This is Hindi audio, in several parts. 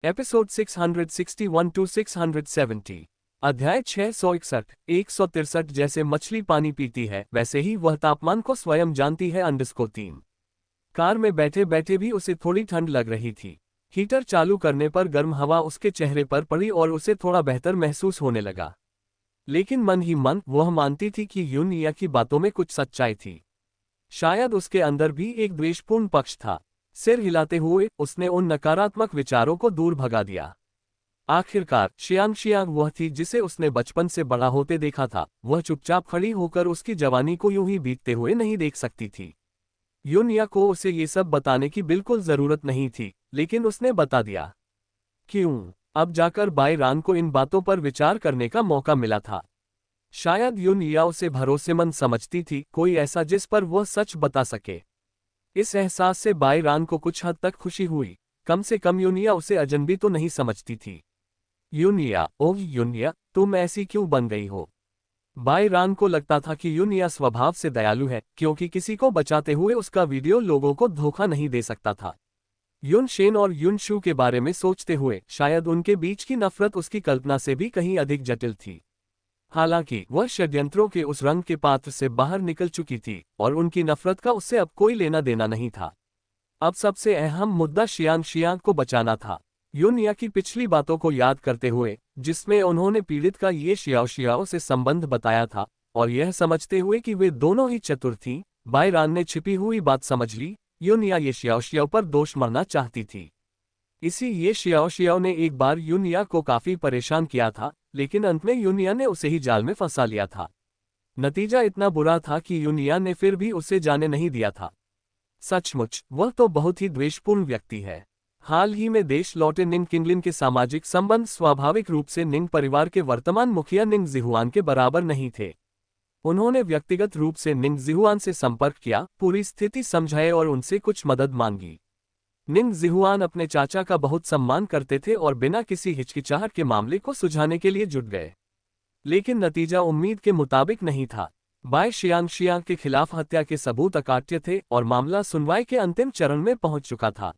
Episode 661 to 670। अध्याय 661। 163। जैसे मछली पानी पीती है वैसे ही वह तापमान को स्वयं जानती है। अंडरस्कोर 3। कार में बैठे बैठे भी उसे थोड़ी ठंड लग रही थी। हीटर चालू करने पर गर्म हवा उसके चेहरे पर पड़ी और उसे थोड़ा बेहतर महसूस होने लगा। लेकिन मन ही मन वह मानती थी कि यूनिया की बातों में कुछ सच्चाई थी। शायद उसके अंदर भी एक द्वेषपूर्ण पक्ष था। सिर हिलाते हुए उसने उन नकारात्मक विचारों को दूर भगा दिया। आखिरकार शियांग वह थी जिसे उसने बचपन से बड़ा होते देखा था। वह चुपचाप खड़ी होकर उसकी जवानी को यूं ही बीतते हुए नहीं देख सकती थी। यूनिया को उसे ये सब बताने की बिल्कुल जरूरत नहीं थी, लेकिन उसने बता दिया। क्यों? अब जाकर बाई रान को इन बातों पर विचार करने का मौका मिला था। शायद यूनिया उसे भरोसेमंद समझती थी, कोई ऐसा जिस पर वह सच बता सके। इस एहसास से बाई रान को कुछ हद तक खुशी हुई। कम से कम यूनिया उसे अजनबी तो नहीं समझती थी। यूनिया, ओह यूनिया, तुम ऐसी क्यों बन गई हो? बाई रान को लगता था कि यूनिया स्वभाव से दयालु है, क्योंकि किसी को बचाते हुए उसका वीडियो लोगों को धोखा नहीं दे सकता था। युन शेन और युन शू के बारे में सोचते हुए शायद उनके बीच की नफरत उसकी कल्पना से भी कहीं अधिक जटिल थी। हालांकि वह षड्यंत्रों के उस रंग के पात्र से बाहर निकल चुकी थी और उनकी नफरत का उससे अब कोई लेना देना नहीं था। अब सबसे अहम मुद्दा शियांग को बचाना था। यूनिया की पिछली बातों को याद करते हुए, जिसमें उन्होंने पीड़ित का ये शियाओ से संबंध बताया था, और यह समझते हुए कि वे दोनों ही चतुर थीं, बाई रान ने छिपी हुई बात समझ ली। यूनिया ये शियाओ पर दोष मरना चाहती थी। इसी ये शियाओ ने एक बार यूनिया को काफी परेशान किया था, लेकिन अंत में यूनिया ने उसे ही जाल में फंसा लिया था। नतीजा इतना बुरा था कि यूनिया ने फिर भी उसे जाने नहीं दिया था। सचमुच वह तो बहुत ही द्वेषपूर्ण व्यक्ति है। हाल ही में देश लौटे निंग किंगलिन के सामाजिक संबंध स्वाभाविक रूप से निंग परिवार के वर्तमान मुखिया निंग जिहुआन के बराबर नहीं थे। उन्होंने व्यक्तिगत रूप से निंग जिहुआन से संपर्क किया, पूरी स्थिति समझाए और उनसे कुछ मदद मांगी। निंग जिहुआन अपने चाचा का बहुत सम्मान करते थे और बिना किसी हिचकिचाहट के मामले को सुलझाने के लिए जुट गए। लेकिन नतीजा उम्मीद के मुताबिक नहीं था। बाई शियांग के खिलाफ हत्या के सबूत अकाट्य थे और मामला सुनवाई के अंतिम चरण में पहुंच चुका था।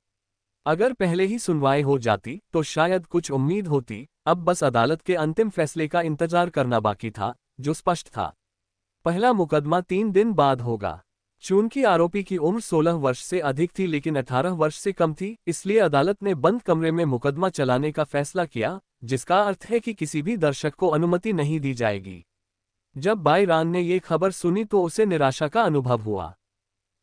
अगर पहले ही सुनवाई हो जाती तो शायद कुछ उम्मीद होती। अब बस अदालत के अंतिम फैसले का इंतजार करना बाकी था, जो स्पष्ट था। पहला मुकदमा 3 दिन बाद होगा। चूंकि आरोपी की उम्र 16 वर्ष से अधिक थी लेकिन 18 वर्ष से कम थी, इसलिए अदालत ने बंद कमरे में मुकदमा चलाने का फैसला किया, जिसका अर्थ है कि किसी भी दर्शक को अनुमति नहीं दी जाएगी। जब बाई रान ने ये खबर सुनी तो उसे निराशा का अनुभव हुआ।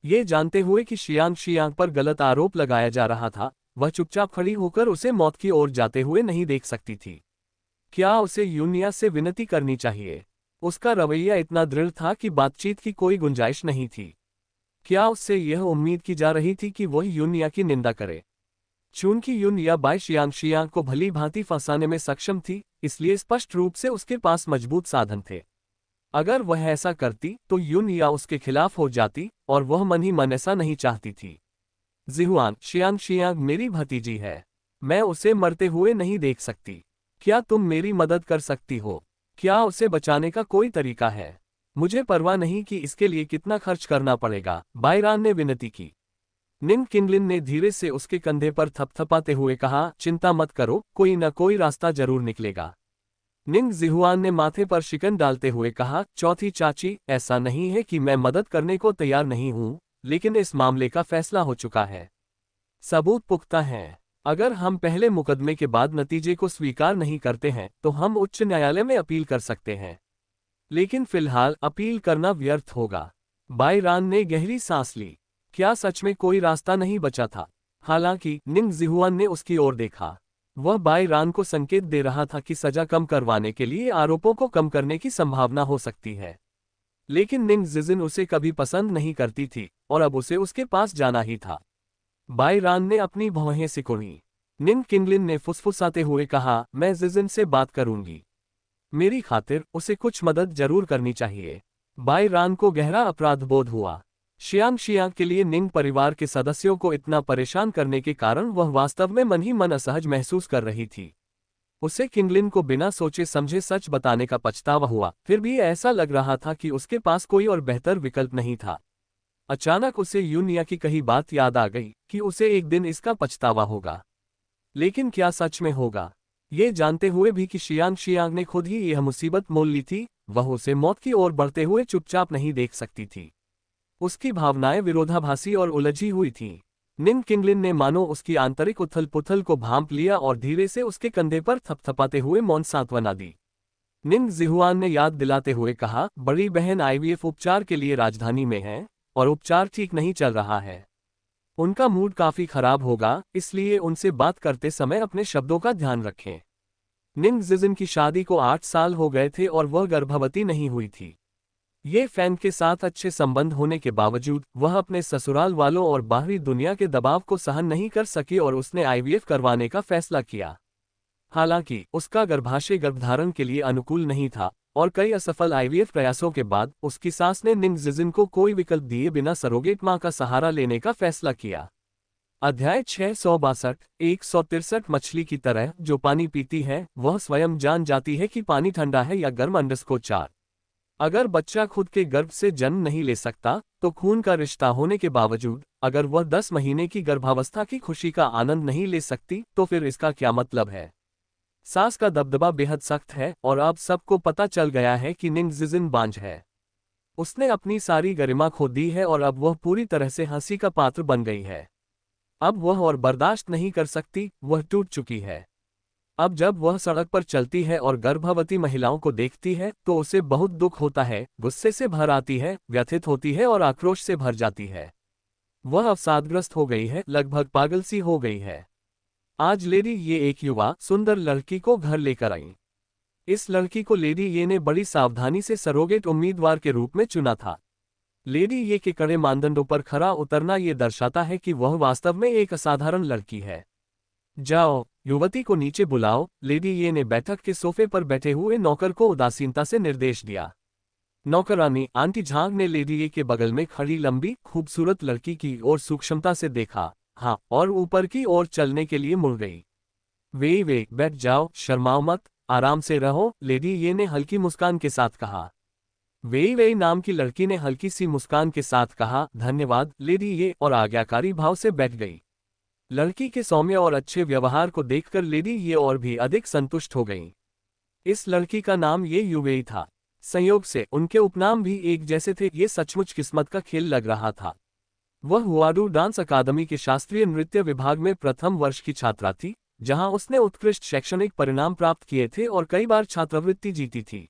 ये जानते हुए कि शियांग पर गलत आरोप लगाया जा रहा था, वह चुपचाप खड़ी होकर उसे मौत की ओर जाते हुए नहीं देख सकती थी। क्या उसे यूनिया से विनती करनी चाहिए? उसका रवैया इतना दृढ़ था कि बातचीत की कोई गुंजाइश नहीं थी। क्या उससे यह उम्मीद की जा रही थी कि वह यूनिया की निंदा करे? चूंकि यूनिया बाई शियांग को भली भांति फंसाने में सक्षम थी, इसलिए स्पष्ट रूप से उसके पास मजबूत साधन थे। अगर वह ऐसा करती तो यूनिया उसके खिलाफ हो जाती, और वह मन ही मन ऐसा नहीं चाहती थी। जिहुआन, शियांग मेरी भतीजी है। मैं उसे मरते हुए नहीं देख सकती। क्या तुम मेरी मदद कर सकती हो? क्या उसे बचाने का कोई तरीका है? मुझे परवाह नहीं कि इसके लिए कितना खर्च करना पड़ेगा, बाई रान ने विनती की। निंग किंगलिन ने धीरे से उसके कंधे पर थपथपाते हुए कहा, चिंता मत करो, कोई न कोई रास्ता जरूर निकलेगा। निंग जिहुआन ने माथे पर शिकन डालते हुए कहा, चौथी चाची, ऐसा नहीं है कि मैं मदद करने को तैयार नहीं हूं, लेकिन इस मामले का फैसला हो चुका है। सबूत पुख्ता हैं। अगर हम पहले मुकदमे के बाद नतीजे को स्वीकार नहीं करते हैं तो हम उच्च न्यायालय में अपील कर सकते हैं। लेकिन फिलहाल अपील करना व्यर्थ होगा। बाई रान ने गहरी सांस ली। क्या सच में कोई रास्ता नहीं बचा था? हालांकि निंग जिहुआन ने उसकी ओर देखा। वह बाई रान को संकेत दे रहा था कि सजा कम करवाने के लिए आरोपों को कम करने की संभावना हो सकती है। लेकिन निंग जिजिन उसे कभी पसंद नहीं करती थी और अब उसे उसके पास जाना ही था। बाई रान ने अपनी भौहें सिकुड़ी। निंग किंगलिन ने फुसफुसाते हुए कहा, मैं जिजिन से बात करूंगी। मेरी खातिर उसे कुछ मदद जरूर करनी चाहिए। बाई रान को गहरा अपराध बोध हुआ। शियांग के लिए निंग परिवार के सदस्यों को इतना परेशान करने के कारण वह वास्तव में मन ही मन असहज महसूस कर रही थी। उसे किंगलिन को बिना सोचे समझे सच बताने का पछतावा हुआ, फिर भी ऐसा लग रहा था कि उसके पास कोई और बेहतर विकल्प नहीं था। अचानक उसे यूनिया की कही बात याद आ गई कि उसे एक दिन इसका पछतावा होगा। लेकिन क्या सच में होगा? ये जानते हुए भी कि शियांग शियांग ने खुद ही यह मुसीबत मोल ली थी, वह उसे मौत की ओर बढ़ते हुए चुपचाप नहीं देख सकती थी। उसकी भावनाएं विरोधाभासी और उलझी हुई थीं। निन किंगलिन ने मानो उसकी आंतरिक उथल पुथल को भांप लिया और धीरे से उसके कंधे पर थपथपाते हुए मौन सांत्वना दी। निंग जिहुआन ने याद दिलाते हुए कहा, बड़ी बहन आईवीएफ उपचार के लिए राजधानी में है और उपचार ठीक नहीं चल रहा है। उनका मूड काफी खराब होगा, इसलिए उनसे बात करते समय अपने शब्दों का ध्यान रखें। निंग जिजिन की शादी को 8 साल हो गए थे और वह गर्भवती नहीं हुई थी। ये फैन के साथ अच्छे संबंध होने के बावजूद वह अपने ससुराल वालों और बाहरी दुनिया के दबाव को सहन नहीं कर सकी और उसने आईवीएफ करवाने का फैसला किया। हालांकि उसका गर्भाशय गर्भधारण के लिए अनुकूल नहीं था और कई असफल आईवीएफ प्रयासों के बाद उसकी सास ने निंग जिजिन को कोई विकल्प दिए बिना सरोगेट मां का सहारा लेने का फैसला किया। अध्याय 662 163 मछली की तरह जो पानी पीती है वह स्वयं जान जाती है कि पानी ठंडा है या गर्म। _4 अगर बच्चा खुद के गर्भ से जन्म नहीं ले सकता तो खून का रिश्ता होने के बावजूद अगर वह 10 महीने की गर्भावस्था की खुशी का आनंद नहीं ले सकती तो फिर इसका क्या मतलब है? सास का दबदबा बेहद सख्त है और अब सबको पता चल गया है कि निंग जिजिन बांझ है। उसने अपनी सारी गरिमा खो दी है और अब वह पूरी तरह से हंसी का पात्र बन गई है। अब वह और बर्दाश्त नहीं कर सकती, वह टूट चुकी है। अब जब वह सड़क पर चलती है और गर्भवती महिलाओं को देखती है तो उसे बहुत दुख होता है, गुस्से से भर आती है, व्यथित होती है और आक्रोश से भर जाती है। वह अवसादग्रस्त हो गई है, लगभग पागल सी हो गई है। आज लेडी ये एक युवा सुंदर लड़की को घर लेकर आई। इस लड़की को लेडी ये ने बड़ी सावधानी से सरोगेट उम्मीदवार के रूप में चुना था। लेडी ये के कड़े मानदंडों पर खरा उतरना ये दर्शाता है कि वह वास्तव में एक असाधारण लड़की है। जाओ, युवती को नीचे बुलाओ, लेडी ये ने बैठक के सोफे पर बैठे हुए नौकर को उदासीनता से निर्देश दिया। नौकरानी आंटी झांग ने लेडी ये के बगल में खड़ी लंबी खूबसूरत लड़की की ओर सूक्ष्मता से देखा, हाँ, और ऊपर की ओर चलने के लिए मुड़ गई। वे बैठ जाओ, शर्माओ मत, आराम से रहो, लेडी ये ने हल्की मुस्कान के साथ कहा। वे नाम की लड़की ने हल्की सी मुस्कान के साथ कहा, धन्यवाद लेडी ये, और आज्ञाकारी भाव से बैठ गई। लड़की के सौम्य और अच्छे व्यवहार को देखकर लेडी ये और भी अधिक संतुष्ट हो गईं। इस लड़की का नाम ये युवेई था। संयोग से उनके उपनाम भी एक जैसे थे, ये सचमुच किस्मत का खेल लग रहा था। वह हुआडू डांस अकादमी के शास्त्रीय नृत्य विभाग में प्रथम वर्ष की छात्रा थी, जहां उसने उत्कृष्ट शैक्षणिक परिणाम प्राप्त किए थे और कई बार छात्रवृत्ति जीती थी।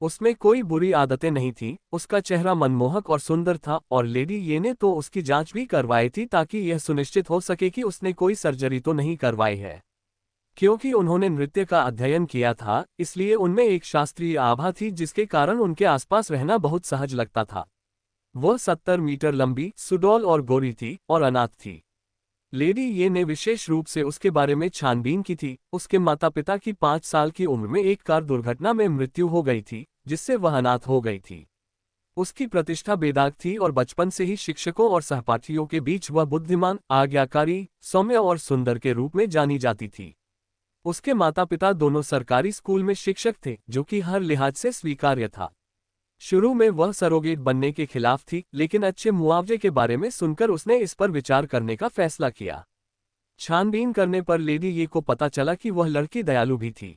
उसमें कोई बुरी आदतें नहीं थीं, उसका चेहरा मनमोहक और सुंदर था और लेडी ये ने तो उसकी जांच भी करवाई थी ताकि यह सुनिश्चित हो सके कि उसने कोई सर्जरी तो नहीं करवाई है। क्योंकि उन्होंने नृत्य का अध्ययन किया था, इसलिए उनमें एक शास्त्रीय आभा थी जिसके कारण उनके आसपास रहना बहुत सहज लगता था। वह 70 मीटर लंबी, सुडौल और गोरी थी और अनाथ थी। लेडी ये ने विशेष रूप से उसके बारे में छानबीन की थी। उसके माता पिता की 5 साल की उम्र में एक कार दुर्घटना में मृत्यु हो गई थी, जिससे वह अनाथ हो गई थी। उसकी प्रतिष्ठा बेदाग थी और बचपन से ही शिक्षकों और सहपाठियों के बीच वह बुद्धिमान, आज्ञाकारी, सौम्य और सुंदर के रूप में जानी जाती थी। उसके माता पिता दोनों सरकारी स्कूल में शिक्षक थे, जो कि हर लिहाज से स्वीकार्य था। शुरू में वह सरोगेट बनने के खिलाफ थी, लेकिन अच्छे मुआवजे के बारे में सुनकर उसने इस पर विचार करने का फैसला किया। छानबीन करने पर लेडी ये को पता चला कि वह लड़की दयालु भी थी।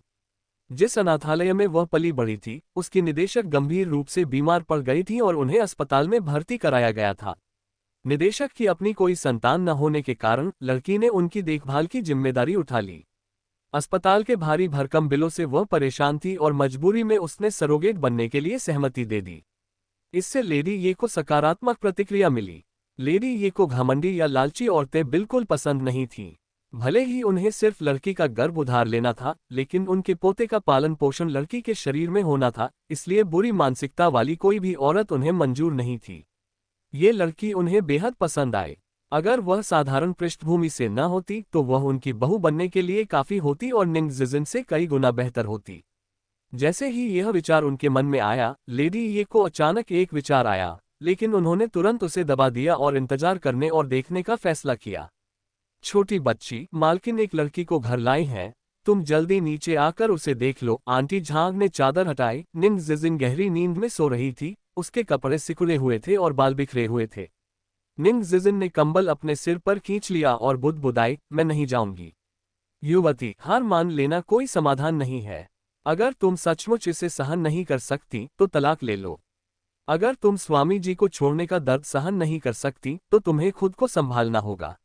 जिस अनाथालय में वह पली बढ़ी थी, उसकी निदेशक गंभीर रूप से बीमार पड़ गई थी और उन्हें अस्पताल में भर्ती कराया गया था। निदेशक की अपनी कोई संतान न होने के कारण लड़की ने उनकी देखभाल की जिम्मेदारी उठा ली। अस्पताल के भारी भरकम बिलों से वह परेशान थी और मजबूरी में उसने सरोगेट बनने के लिए सहमति दे दी। इससे लेडी ये को सकारात्मक प्रतिक्रिया मिली। लेडी ये को घमंडी या लालची औरतें बिल्कुल पसंद नहीं थीं। भले ही उन्हें सिर्फ लड़की का गर्भ उधार लेना था, लेकिन उनके पोते का पालन पोषण लड़की के शरीर में होना था, इसलिए बुरी मानसिकता वाली कोई भी औरत उन्हें मंजूर नहीं थी। ये लड़की उन्हें बेहद पसंद आए। अगर वह साधारण पृष्ठभूमि से न होती तो वह उनकी बहू बनने के लिए काफी होती और निंग जिजिन से कई गुना बेहतर होती। जैसे ही यह विचार उनके मन में आया, लेडी ये को अचानक एक विचार आया, लेकिन उन्होंने तुरंत उसे दबा दिया और इंतजार करने और देखने का फैसला किया। छोटी बच्ची, मालकिन एक लड़की को घर लाई है, तुम जल्दी नीचे आकर उसे देख लो। आंटी झांग ने चादर हटाई। निंग जिजिन गहरी नींद में सो रही थी, उसके कपड़े सिकुड़े हुए थे और बाल बिखरे हुए थे। निंग जिजिन ने कंबल अपने सिर पर खींच लिया और बुदबुदाई, मैं नहीं जाऊंगी। युवती, हार मान लेना कोई समाधान नहीं है। अगर तुम सचमुच इसे सहन नहीं कर सकती तो तलाक ले लो। अगर तुम स्वामी जी को छोड़ने का दर्द सहन नहीं कर सकती तो तुम्हें खुद को संभालना होगा।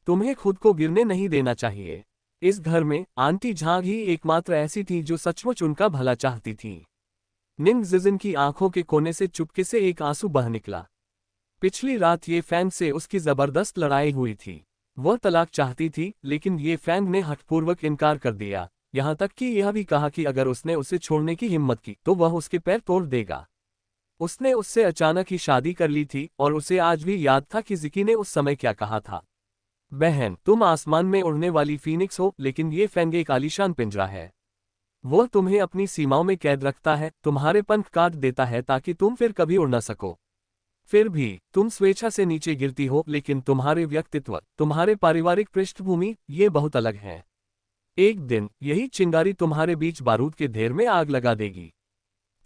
तुम्हें खुद को गिरने नहीं देना चाहिए। इस घर में आंटी झांग ही एकमात्र ऐसी थी जो सचमुच उनका भला चाहती थी। निंग जिजिन की आंखों के कोने से चुपके से एक आंसू बह निकला। पिछली रात ये फैंग से उसकी जबरदस्त लड़ाई हुई थी। वह तलाक चाहती थी, लेकिन ये फैंग ने हठपूर्वक इनकार कर दिया, यहाँ तक कि यह भी कहा कि अगर उसने उसे छोड़ने की हिम्मत की तो वह उसके पैर तोड़ देगा। उसने उससे अचानक ही शादी कर ली थी और उसे आज भी याद था कि जिकी ने उस समय क्या कहा था। बहन, तुम आसमान में उड़ने वाली फीनिक्स हो, लेकिन ये फैंग एक आलीशान पिंजरा है। वह तुम्हें अपनी सीमाओं में कैद रखता है, तुम्हारे पंख काट देता है ताकि तुम फिर कभी उड़ न सको। फिर भी तुम स्वेच्छा से नीचे गिरती हो, लेकिन तुम्हारे व्यक्तित्व, तुम्हारे पारिवारिक पृष्ठभूमि, ये बहुत अलग हैं। एक दिन यही चिंगारी तुम्हारे बीच बारूद के ढेर में आग लगा देगी।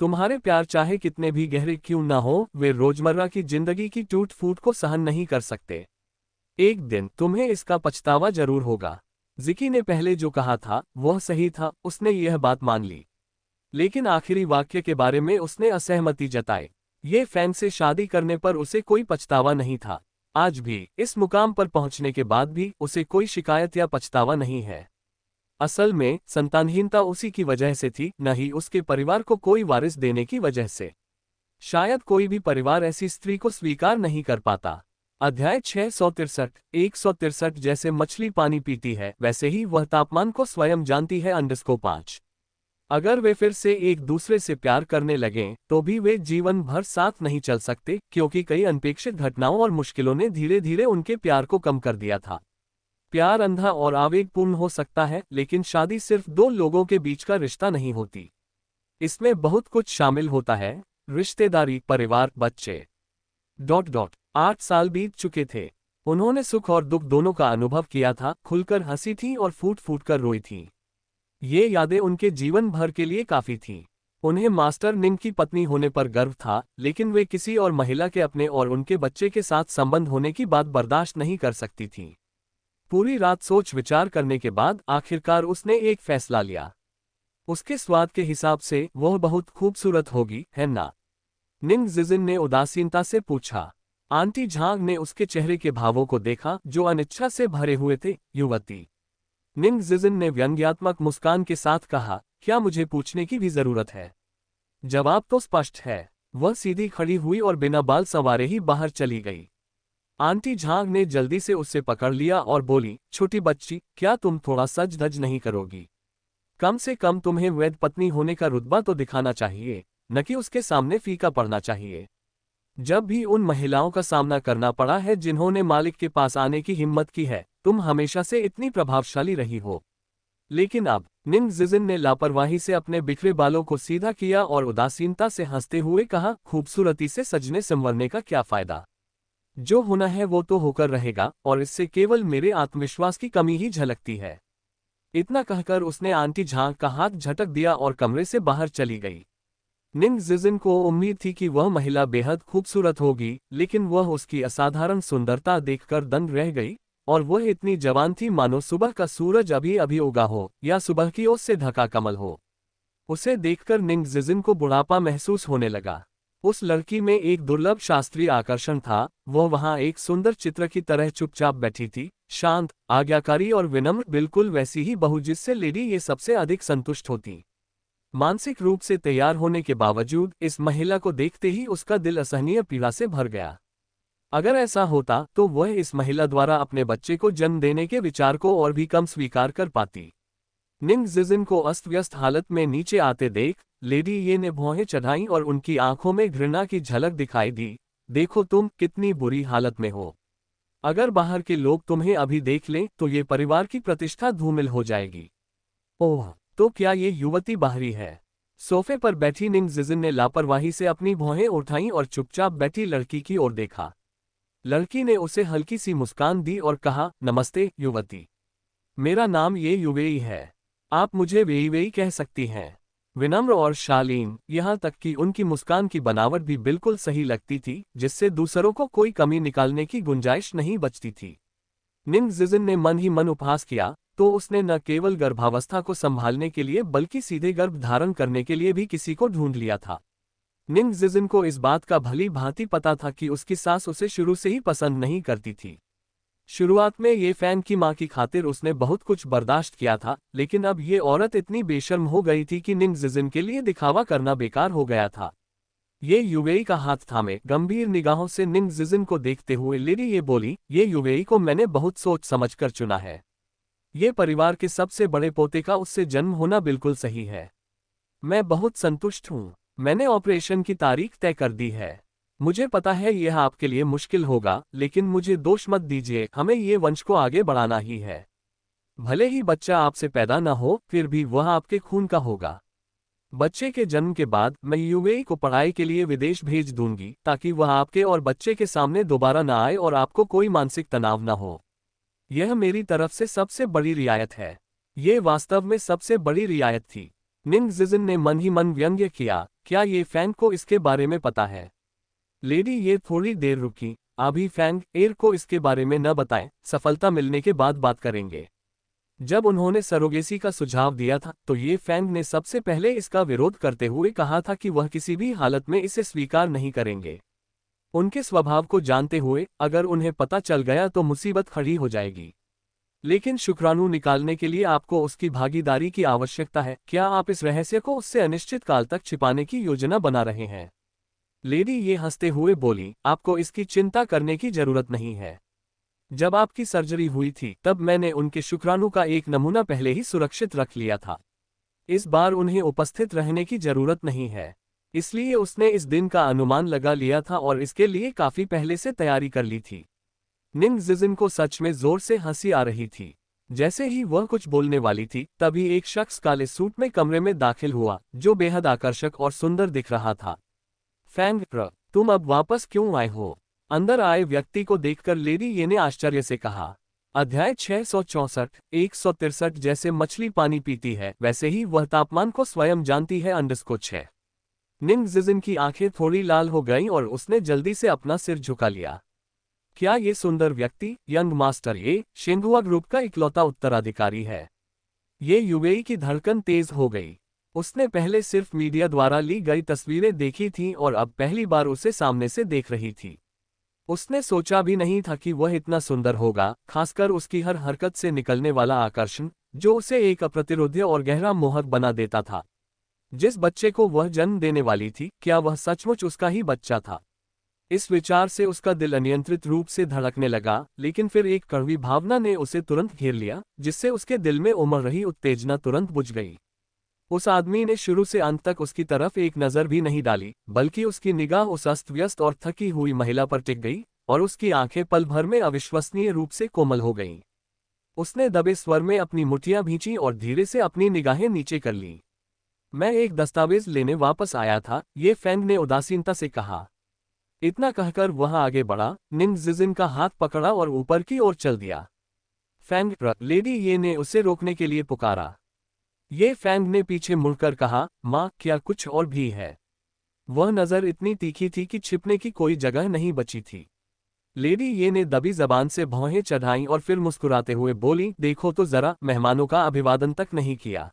तुम्हारे प्यार चाहे कितने भी गहरे क्यों ना हो, वे रोजमर्रा की जिंदगी की टूट फूट को सहन नहीं कर सकते। एक दिन तुम्हें इसका पछतावा जरूर होगा। जिकी ने पहले जो कहा था वह सही था, उसने यह बात मान ली। लेकिन आखिरी वाक्य के बारे में उसने असहमति जताई। ये फैन से शादी करने पर उसे कोई पछतावा नहीं था। आज भी इस मुकाम पर पहुंचने के बाद भी उसे कोई शिकायत या पछतावा नहीं है। असल में संतानहीनता उसी की वजह से थी, न ही उसके परिवार को कोई वारिस देने की वजह से। शायद कोई भी परिवार ऐसी स्त्री को स्वीकार नहीं कर पाता। अध्याय 663। 163 जैसे मछली पानी पीती है वैसे ही वह तापमान को स्वयं जानती है। 5 अगर वे फिर से एक दूसरे से प्यार करने लगें तो भी वे जीवन भर साथ नहीं चल सकते, क्योंकि कई अनपेक्षित घटनाओं और मुश्किलों ने धीरे धीरे उनके प्यार को कम कर दिया था। प्यार अंधा और आवेगपूर्ण हो सकता है, लेकिन शादी सिर्फ दो लोगों के बीच का रिश्ता नहीं होती। इसमें बहुत कुछ शामिल होता है, रिश्तेदारी, परिवार, बच्चे। 8 साल बीत चुके थे। उन्होंने सुख और दुख दोनों का अनुभव किया था, खुलकर हंसी थी और फूट फूट कर रोई थी। ये यादें उनके जीवन भर के लिए काफी थीं। उन्हें मास्टर निंग की पत्नी होने पर गर्व था, लेकिन वे किसी और महिला के अपने और उनके बच्चे के साथ संबंध होने की बात बर्दाश्त नहीं कर सकती थीं। पूरी रात सोच विचार करने के बाद आखिरकार उसने एक फैसला लिया। उसके स्वाद के हिसाब से वह बहुत खूबसूरत होगी, है ना? निंग जिजिन ने उदासीनता से पूछा। आंटी झांग ने उसके चेहरे के भावों को देखा जो अनिच्छा से भरे हुए थे। युवती। निंग जिजिन ने व्यंग्यात्मक मुस्कान के साथ कहा, क्या मुझे पूछने की भी जरूरत है? जवाब तो स्पष्ट है। वह सीधी खड़ी हुई और बिना बाल संवारे ही बाहर चली गई। आंटी झांग ने जल्दी से उसे पकड़ लिया और बोली, छोटी बच्ची, क्या तुम थोड़ा सज धज नहीं करोगी? कम से कम तुम्हें वैध पत्नी होने का रुतबा तो दिखाना चाहिए, न कि उसके सामने फीका पड़ना चाहिए। जब भी उन महिलाओं का सामना करना पड़ा है जिन्होंने मालिक के पास आने की हिम्मत की है, तुम हमेशा से इतनी प्रभावशाली रही हो। लेकिन अब, निंग जिजिन ने लापरवाही से अपने बिखरे बालों को सीधा किया और उदासीनता से हंसते हुए कहा, खूबसूरती से सजने संवरने का क्या फायदा? जो होना है वो तो होकर रहेगा, और इससे केवल मेरे आत्मविश्वास की कमी ही झलकती है। इतना कहकर उसने आंटी झांग का हाथ झटक दिया और कमरे से बाहर चली गई। निंग जिजिन को उम्मीद थी कि वह महिला बेहद खूबसूरत होगी, लेकिन वह उसकी असाधारण सुंदरता देखकर दंग रह गई, और वह इतनी जवान थी मानो सुबह का सूरज अभी अभी उगा हो या सुबह की ओस से ढका कमल हो। उसे देखकर निंग जिजिन को बुढ़ापा महसूस होने लगा। उस लड़की में एक दुर्लभ शास्त्रीय आकर्षण था। वह वहां एक सुंदर चित्र की तरह चुपचाप बैठी थी, शांत, आज्ञाकारी और विनम्र, बिल्कुल वैसी ही बहू जिससे लेडी ये सबसे अधिक संतुष्ट होती। मानसिक रूप से तैयार होने के बावजूद इस महिला को देखते ही उसका दिल असहनीय पीड़ा से भर गया। अगर ऐसा होता तो वह इस महिला द्वारा अपने बच्चे को जन्म देने के विचार को और भी कम स्वीकार कर पाती। निंग जिजिन को अस्त व्यस्त हालत में नीचे आते देख लेडी ये ने भौहें चढ़ाई और उनकी आंखों में घृणा की झलक दिखाई दी। देखो तुम कितनी बुरी हालत में हो। अगर बाहर के लोग तुम्हें अभी देख लें तो ये परिवार की प्रतिष्ठा धूमिल हो जाएगी। ओह, तो क्या ये युवती बाहरी है? सोफे पर बैठी निंग जिजिन ने लापरवाही से अपनी भौहें उठाईं और चुपचाप बैठी लड़की की ओर देखा। लड़की ने उसे हल्की सी मुस्कान दी और कहा, नमस्ते युवती। मेरा नाम ये युवेई है। आप मुझे वेई वेई कह सकती हैं। विनम्र और शालीन, यहाँ तक कि उनकी मुस्कान की बनावट भी बिल्कुल सही लगती थी, जिससे दूसरों को कोई कमी निकालने की गुंजाइश नहीं बचती थी। निंग जिजिन ने मन ही मन उपहास किया, तो उसने न केवल गर्भावस्था को संभालने के लिए बल्कि सीधे गर्भ धारण करने के लिए भी किसी को ढूंढ लिया था। निंग जिजिन को इस बात का भली भांति पता था कि उसकी सास उसे शुरू से ही पसंद नहीं करती थी। शुरुआत में ये फैंग की मां की खातिर उसने बहुत कुछ बर्दाश्त किया था, लेकिन अब ये औरत इतनी बेशर्म हो गई थी कि निंग जिजिन के लिए दिखावा करना बेकार हो गया था। ये युवेई का हाथ थामे गंभीर निगाहों से निंग जिजिन को देखते हुए लेडी ये बोली, ये युवेई को मैंने बहुत सोच समझ कर चुना है। ये परिवार के सबसे बड़े पोते का उससे जन्म होना बिल्कुल सही है। मैं बहुत संतुष्ट हूँ। मैंने ऑपरेशन की तारीख तय कर दी है। मुझे पता है यह आपके लिए मुश्किल होगा, लेकिन मुझे दोष मत दीजिए, हमें ये वंश को आगे बढ़ाना ही है। भले ही बच्चा आपसे पैदा न हो, फिर भी वह आपके खून का होगा। बच्चे के जन्म के बाद मैं यूएई को पढ़ाई के लिए विदेश भेज दूंगी, ताकि वह आपके और बच्चे के सामने दोबारा न आए और आपको कोई मानसिक तनाव न हो। यह मेरी तरफ से सबसे बड़ी रियायत है। ये वास्तव में सबसे बड़ी रियायत थी। निंग जिजिन ने मन ही मन व्यंग्य किया, क्या ये फैंग को इसके बारे में पता है? लेडी ये थोड़ी देर रुकी। अभी फैंग एर को इसके बारे में न बताएं, सफलता मिलने के बाद बात करेंगे। जब उन्होंने सरोगेसी का सुझाव दिया था, तो ये फैंग ने सबसे पहले इसका विरोध करते हुए कहा था कि वह किसी भी हालत में इसे स्वीकार नहीं करेंगे। उनके स्वभाव को जानते हुए अगर उन्हें पता चल गया तो मुसीबत खड़ी हो जाएगी। लेकिन शुक्राणु निकालने के लिए आपको उसकी भागीदारी की आवश्यकता है। क्या आप इस रहस्य को उससे अनिश्चित काल तक छिपाने की योजना बना रहे हैं? लेडी ये हंसते हुए बोली, आपको इसकी चिंता करने की जरूरत नहीं है। जब आपकी सर्जरी हुई थी तब मैंने उनके शुक्राणु का एक नमूना पहले ही सुरक्षित रख लिया था। इस बार उन्हें उपस्थित रहने की जरूरत नहीं है, इसलिए उसने इस दिन का अनुमान लगा लिया था और इसके लिए काफी पहले से तैयारी कर ली थी। निंग जिजिन को सच में जोर से हंसी आ रही थी। जैसे ही वह कुछ बोलने वाली थी, तभी एक शख्स काले सूट में कमरे में दाखिल हुआ, जो बेहद आकर्षक और सुंदर दिख रहा था। फैंग, तुम अब वापस क्यों आए हो? अंदर आए व्यक्ति को देखकर लेडी ये ने आश्चर्य से कहा। अध्याय 664, 163 जैसे मछली पानी पीती है, वैसे ही वह तापमान को स्वयं जानती है _6। निंग जिजिन की आंखें थोड़ी लाल हो गईं और उसने जल्दी से अपना सिर झुका लिया। क्या ये सुंदर व्यक्ति यंग मास्टर ये शेंगुआ ग्रुप का इकलौता उत्तराधिकारी है? ये युवेई की धड़कन तेज हो गई। उसने पहले सिर्फ मीडिया द्वारा ली गई तस्वीरें देखी थीं और अब पहली बार उसे सामने से देख रही थी। उसने सोचा भी नहीं था कि वह इतना सुंदर होगा, खासकर उसकी हर हरकत से निकलने वाला आकर्षण, जो उसे एक अप्रतिरोध्य और गहरा मोहक बना देता था। जिस बच्चे को वह जन्म देने वाली थी, क्या वह सचमुच उसका ही बच्चा था? इस विचार से उसका दिल अनियंत्रित रूप से धड़कने लगा, लेकिन फिर एक कड़वी भावना ने उसे तुरंत घेर लिया, जिससे उसके दिल में उमड़ रही उत्तेजना तुरंत बुझ गई। उस आदमी ने शुरू से अंत तक उसकी तरफ एक नज़र भी नहीं डाली, बल्कि उसकी निगाह उस अस्त व्यस्त और थकी हुई महिला पर टिक गई, और उसकी आंखें पल भर में अविश्वसनीय रूप से कोमल हो गईं। उसने दबे स्वर में अपनी मुठ्ठियां भींची और धीरे से अपनी निगाहें नीचे कर लीं। मैं एक दस्तावेज लेने वापस आया था, ये फैंग ने उदासीनता से कहा। इतना कहकर वह आगे बढ़ा, निंग जिजिन का हाथ पकड़ा और ऊपर की ओर चल दिया। फैंग, लेडी ये ने उसे रोकने के लिए पुकारा। ये फैंग ने पीछे मुड़कर कहा, माँ, क्या कुछ और भी है? वह नज़र इतनी तीखी थी कि छिपने की कोई जगह नहीं बची थी। लेडी ये ने दबी जबान से भौहें चढ़ाईं और फिर मुस्कुराते हुए बोली, देखो तो जरा, मेहमानों का अभिवादन तक नहीं किया।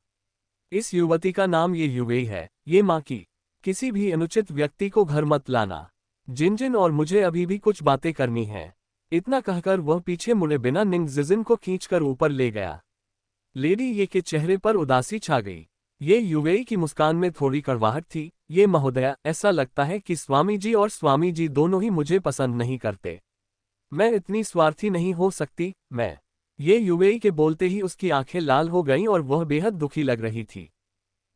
इस युवती का नाम ये युवेई है, ये माँ की। किसी भी अनुचित व्यक्ति को घर मत लाना। जिनजिन और मुझे अभी भी कुछ बातें करनी हैं। इतना कहकर वह पीछे मुड़े बिना निंग जिजिन को खींचकर ऊपर ले गया। लेडी ये के चेहरे पर उदासी छा गई। ये युवेई की मुस्कान में थोड़ी कड़वाहट थी। ये महोदया, ऐसा लगता है कि स्वामी जी और स्वामी जी दोनों ही मुझे पसंद नहीं करते। मैं इतनी स्वार्थी नहीं हो सकती। मैं ये युवेई के बोलते ही उसकी आंखें लाल हो गईं और वह बेहद दुखी लग रही थी।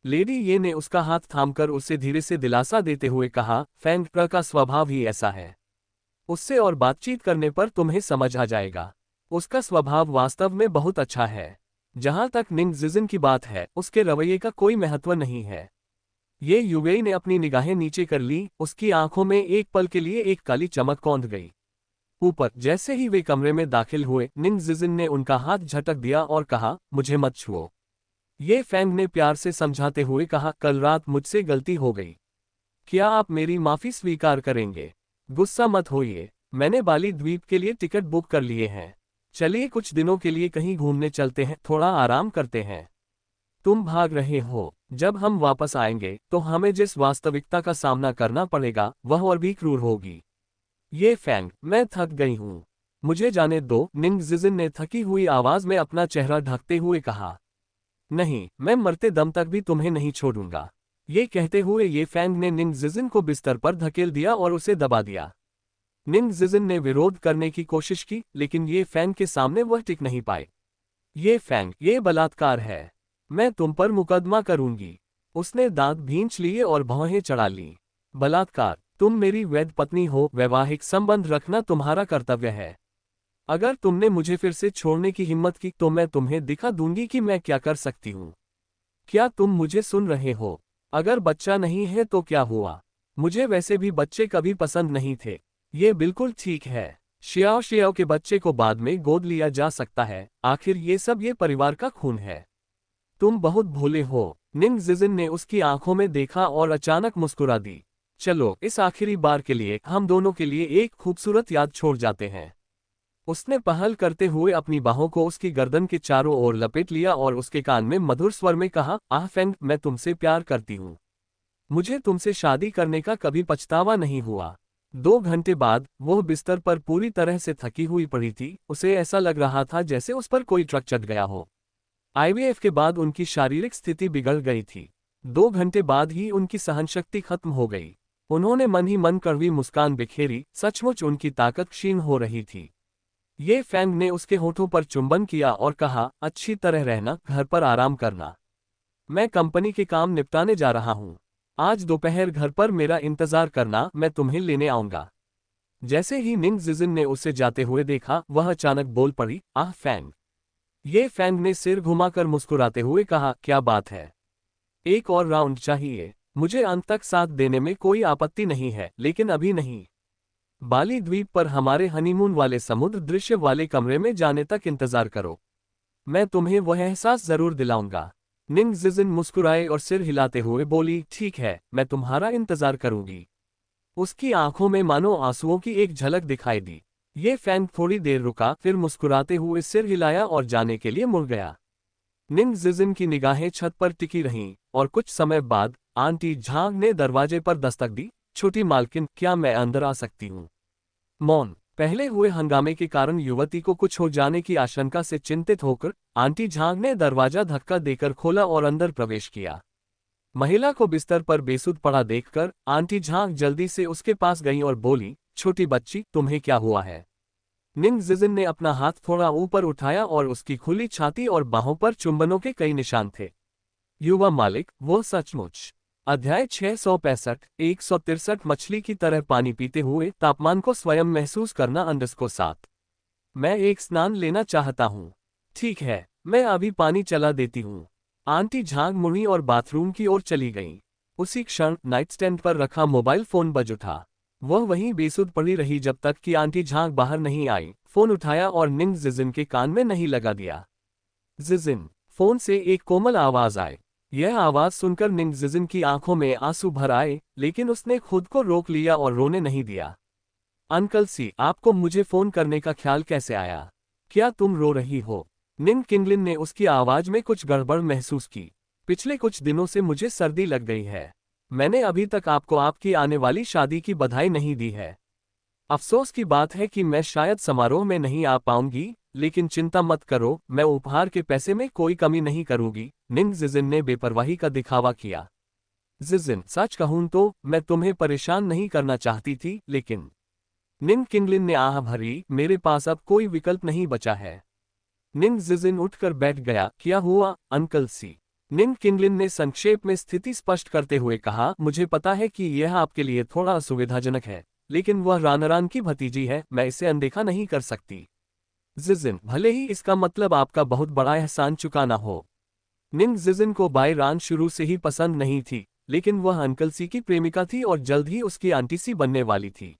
लेडी ये ने उसका हाथ थामकर उसे धीरे से दिलासा देते हुए कहा, फैंग का स्वभाव ही ऐसा है। उससे और बातचीत करने पर तुम्हें समझ आ जाएगा। उसका स्वभाव वास्तव में बहुत अच्छा है। जहां तक निंग जिजिन की बात है, उसके रवैये का कोई महत्व नहीं है। ये युवेई ने अपनी निगाहें नीचे कर ली। उसकी आंखों में एक पल के लिए एक काली चमक कौंध गई। ऊपर जैसे ही वे कमरे में दाखिल हुए, निंग जिजिन ने उनका हाथ झटक दिया और कहा, मुझे मत छुओ। ये फैंग ने प्यार से समझाते हुए कहा, कल रात मुझसे गलती हो गई। क्या आप मेरी माफी स्वीकार करेंगे? गुस्सा मत होइए, मैंने बाली द्वीप के लिए टिकट बुक कर लिए हैं। चलिए कुछ दिनों के लिए कहीं घूमने चलते हैं, थोड़ा आराम करते हैं। तुम भाग रहे हो, जब हम वापस आएंगे तो हमें जिस वास्तविकता का सामना करना पड़ेगा वह और भी क्रूर होगी। ये फैंग, मैं थक गई हूँ। मुझे जाने दो, निंग जिजिन ने थकी हुई आवाज में अपना चेहरा ढकते हुए कहा। नहीं, मैं मरते दम तक भी तुम्हें नहीं छोड़ूंगा। ये कहते हुए ये फैंग ने निंग जिजिन को बिस्तर पर धकेल दिया और उसे दबा दिया। निंग जिजिन ने विरोध करने की कोशिश की, लेकिन ये फैंग के सामने वह टिक नहीं पाए। ये फैंग, ये बलात्कार है। मैं तुम पर मुकदमा करूंगी। उसने दांत भींच लिए और भौहें चढ़ा ली। बलात्कार? तुम मेरी वैध पत्नी हो, वैवाहिक संबंध रखना तुम्हारा कर्तव्य है। अगर तुमने मुझे फिर से छोड़ने की हिम्मत की तो मैं तुम्हें दिखा दूंगी कि मैं क्या कर सकती हूँ। क्या तुम मुझे सुन रहे हो? अगर बच्चा नहीं है तो क्या हुआ? मुझे वैसे भी बच्चे कभी पसंद नहीं थे। ये बिल्कुल ठीक है। शियाओ शियाओ के बच्चे को बाद में गोद लिया जा सकता है, आखिर ये सब ये परिवार का खून है। तुम बहुत भोले हो। निंग जिजिन ने उसकी आंखों में देखा और अचानक मुस्कुरा दी। चलो इस आखिरी बार के लिए हम दोनों के लिए एक खूबसूरत याद छोड़ जाते हैं। उसने पहल करते हुए अपनी बाहों को उसकी गर्दन के चारों ओर लपेट लिया और उसके कान में मधुर स्वर में कहा, आह फैंग, मैं तुमसे प्यार करती हूँ। मुझे तुमसे शादी करने का कभी पछतावा नहीं हुआ। 2 घंटे बाद वह बिस्तर पर पूरी तरह से थकी हुई पड़ी थी। उसे ऐसा लग रहा था जैसे उस पर कोई ट्रक चढ़ गया हो। आईवीएफ के बाद उनकी शारीरिक स्थिति बिगड़ गई थी। 2 घंटे बाद ही उनकी सहनशक्ति खत्म हो गई। उन्होंने मन ही मन कड़वी मुस्कान बिखेरी, सचमुच उनकी ताकत क्षीण हो रही थी। ये फैंग ने उसके होठों पर चुंबन किया और कहा, अच्छी तरह रहना, घर पर आराम करना। मैं कंपनी के काम निपटाने जा रहा हूँ। आज दोपहर घर पर मेरा इंतजार करना, मैं तुम्हें लेने आऊंगा। जैसे ही निंग जिजिन ने उसे जाते हुए देखा, वह अचानक बोल पड़ी, आह फैंग। ये फैंग ने सिर घुमाकर मुस्कुराते हुए कहा, क्या बात है? एक और राउंड चाहिए। मुझे अंत तक साथ देने में कोई आपत्ति नहीं है, लेकिन अभी नहीं। बाली द्वीप पर हमारे हनीमून वाले समुद्र दृश्य वाले कमरे में जाने तक इंतजार करो। मैं तुम्हें वह एहसास जरूर दिलाऊंगा। निंग जिजिन मुस्कुराए और सिर हिलाते हुए बोली, ठीक है, मैं तुम्हारा इंतजार करूंगी। उसकी आंखों में मानो आंसुओं की एक झलक दिखाई दी। ये फैंग थोड़ी देर रुका, फिर मुस्कुराते हुए सिर हिलाया और जाने के लिए मुड़ गया। निंग जिजिन की निगाहें छत पर टिकी रहीं, और कुछ समय बाद आंटी झांग ने दरवाजे पर दस्तक दी। छोटी मालकिन, क्या मैं अंदर आ सकती हूँ? मौन। पहले हुए हंगामे के कारण युवती को कुछ हो जाने की आशंका से चिंतित होकर आंटी झांग ने दरवाजा धक्का देकर खोला और अंदर प्रवेश किया। महिला को बिस्तर पर बेसुध पड़ा देखकर आंटी झांग जल्दी से उसके पास गई और बोली, छोटी बच्ची, तुम्हें क्या हुआ है? निंग जिजिन ने अपना हाथ थोड़ा ऊपर उठाया और उसकी खुली छाती और बाहों पर चुंबनों के कई निशान थे। युवा मालिक, वो सचमुच। अध्याय 665, 163 मछली की तरह पानी पीते हुए तापमान को स्वयं महसूस करना _7। मैं एक स्नान लेना चाहता हूँ। ठीक है, मैं अभी पानी चला देती हूँ। आंटी झांग मुड़ी और बाथरूम की ओर चली गईं। उसी क्षण नाइटस्टैंड पर रखा मोबाइल फोन बज उठा। वह वहीं बेसुध पड़ी रही जब तक कि आंटी झांग बाहर नहीं आई। फोन उठाया और निंग जिजिन के कान में नहीं लगा दिया। जिजिन। फोन से एक कोमल आवाज आई। यह आवाज सुनकर निंग जिजिन की आंखों में आंसू भर आए, लेकिन उसने खुद को रोक लिया और रोने नहीं दिया। अंकल सी, आपको मुझे फोन करने का ख्याल कैसे आया? क्या तुम रो रही हो? निंग किंगलिन ने उसकी आवाज में कुछ गड़बड़ महसूस की। पिछले कुछ दिनों से मुझे सर्दी लग गई है। मैंने अभी तक आपको आपकी आने वाली शादी की बधाई नहीं दी है। अफसोस की बात है कि मैं शायद समारोह में नहीं आ पाऊंगी, लेकिन चिंता मत करो, मैं उपहार के पैसे में कोई कमी नहीं करूंगी। निंग जिजिन ने बेपरवाही का दिखावा किया। जिजिन, सच कहूं तो मैं तुम्हें परेशान नहीं करना चाहती थी, लेकिन। निंग किंगलिन ने आह भरी, मेरे पास अब कोई विकल्प नहीं बचा है। निंग जिजिन उठकर बैठ गया। क्या हुआ, अंकल सी? निंग किंगलिन ने संक्षेप में स्थिति स्पष्ट करते हुए कहा, मुझे पता है कि यह आपके लिए थोड़ा असुविधाजनक है, लेकिन वह रानरान की भतीजी है, मैं इसे अनदेखा नहीं कर सकती। जिजिन, भले ही इसका मतलब आपका बहुत बड़ा एहसान चुकाना हो। निंग जिजिन को बाई रान शुरू से ही पसंद नहीं थी, लेकिन वह अंकल सी की प्रेमिका थी और जल्द ही उसकी आंटी सी बनने वाली थी।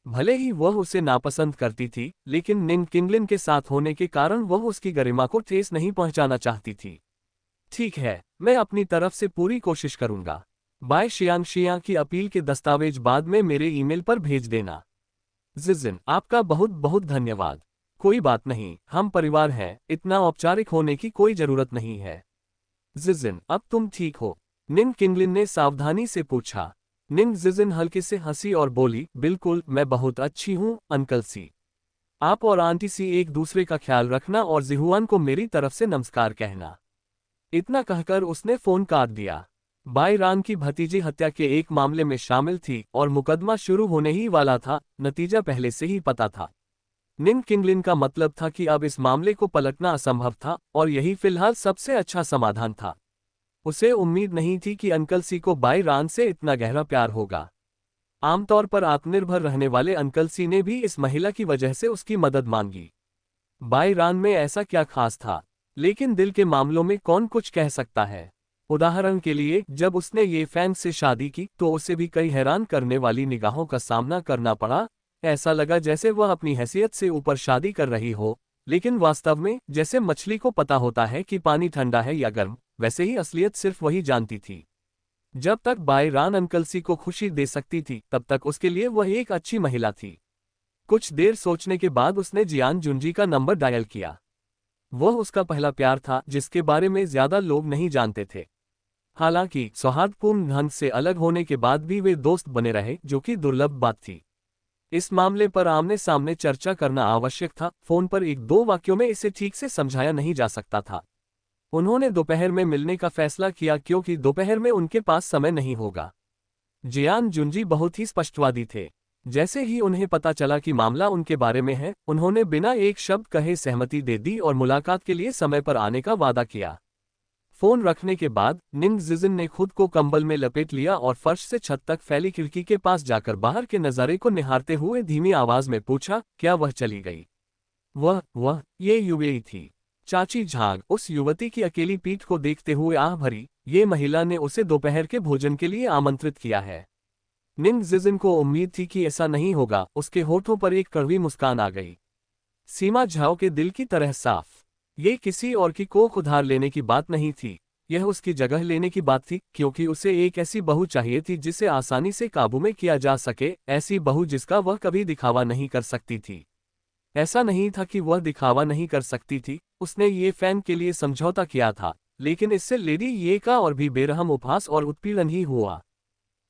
भले ही वह उसे नापसंद करती थी, लेकिन निंग किंगलिन के साथ होने के कारण वह उसकी गरिमा को ठेस नहीं पहुंचाना चाहती थी। ठीक है, मैं अपनी तरफ से पूरी कोशिश करूंगा। बाय शियांग, शियांग की अपील के दस्तावेज बाद में मेरे ईमेल पर भेज देना। जिजिन, आपका बहुत बहुत धन्यवाद। कोई बात नहीं, हम परिवार हैं, इतना औपचारिक होने की कोई जरूरत नहीं है। जिजिन, अब तुम ठीक हो? निंग किंगलिन ने सावधानी से पूछा। निंग जिजिन हल्के से हंसी और बोली, बिल्कुल, मैं बहुत अच्छी हूँ अंकल सी। आप और आंटी सी एक दूसरे का ख्याल रखना और जिहुआन को मेरी तरफ से नमस्कार कहना। इतना कहकर उसने फोन काट दिया। बाई रान की भतीजी हत्या के एक मामले में शामिल थी और मुकदमा शुरू होने ही वाला था, नतीजा पहले से ही पता था। निंग किंगलिन का मतलब था कि अब इस मामले को पलटना असंभव था और यही फिलहाल सबसे अच्छा समाधान था। उसे उम्मीद नहीं थी कि अंकल सी को बाई रान से इतना गहरा प्यार होगा। आमतौर पर आत्मनिर्भर रहने वाले अंकल सी ने भी इस महिला की वजह से उसकी मदद मांगी। बाई रान में ऐसा क्या खास था? लेकिन दिल के मामलों में कौन कुछ कह सकता है। उदाहरण के लिए, जब उसने ये फैन से शादी की तो उसे भी कई हैरान करने वाली निगाहों का सामना करना पड़ा। ऐसा लगा जैसे वह अपनी हैसियत से ऊपर शादी कर रही हो, लेकिन वास्तव में जैसे मछली को पता होता है कि पानी ठंडा है या गर्म, वैसे ही असलियत सिर्फ वही जानती थी। जब तक बाई रान अंकल सी को खुशी दे सकती थी, तब तक उसके लिए वह एक अच्छी महिला थी। कुछ देर सोचने के बाद उसने जियान जुंजी का नंबर डायल किया। वह उसका पहला प्यार था जिसके बारे में ज्यादा लोग नहीं जानते थे। हालांकि सौहार्दपूर्ण ढंग से अलग होने के बाद भी वे दोस्त बने रहे, जो कि दुर्लभ बात थी। इस मामले पर आमने सामने चर्चा करना आवश्यक था, फोन पर एक दो वाक्यों में इसे ठीक से समझाया नहीं जा सकता था। उन्होंने दोपहर में मिलने का फैसला किया क्योंकि दोपहर में उनके पास समय नहीं होगा। जियान जुंजी बहुत ही स्पष्टवादी थे। जैसे ही उन्हें पता चला कि मामला उनके बारे में है, उन्होंने बिना एक शब्द कहे सहमति दे दी और मुलाकात के लिए समय पर आने का वादा किया। फोन रखने के बाद निंग जिजिन ने खुद को कंबल में लपेट लिया और फर्श से छत तक फैली खिड़की के पास जाकर बाहर के नज़ारे को निहारते हुए धीमी आवाज में पूछा, क्या वह चली गई? ये युवती थी। चाची झांग उस युवती की अकेली पीठ को देखते हुए आह भरी, ये महिला ने उसे दोपहर के भोजन के लिए आमंत्रित किया है। निंग जिजिन को उम्मीद थी कि ऐसा नहीं होगा, उसके होठों पर एक कड़वी मुस्कान आ गई। सीमा झाओ के दिल की तरह साफ। ये किसी और की कोख उधार लेने की बात नहीं थी, यह उसकी जगह लेने की बात थी, क्योंकि उसे एक ऐसी बहू चाहिए थी जिसे आसानी से काबू में किया जा सके, ऐसी बहू जिसका वह कभी दिखावा नहीं कर सकती थी। ऐसा नहीं था कि वह दिखावा नहीं कर सकती थी, उसने ये फैन के लिए समझौता किया था, लेकिन इससे लेडी ये का और भी बेरहम उपहास और उत्पीड़न ही हुआ।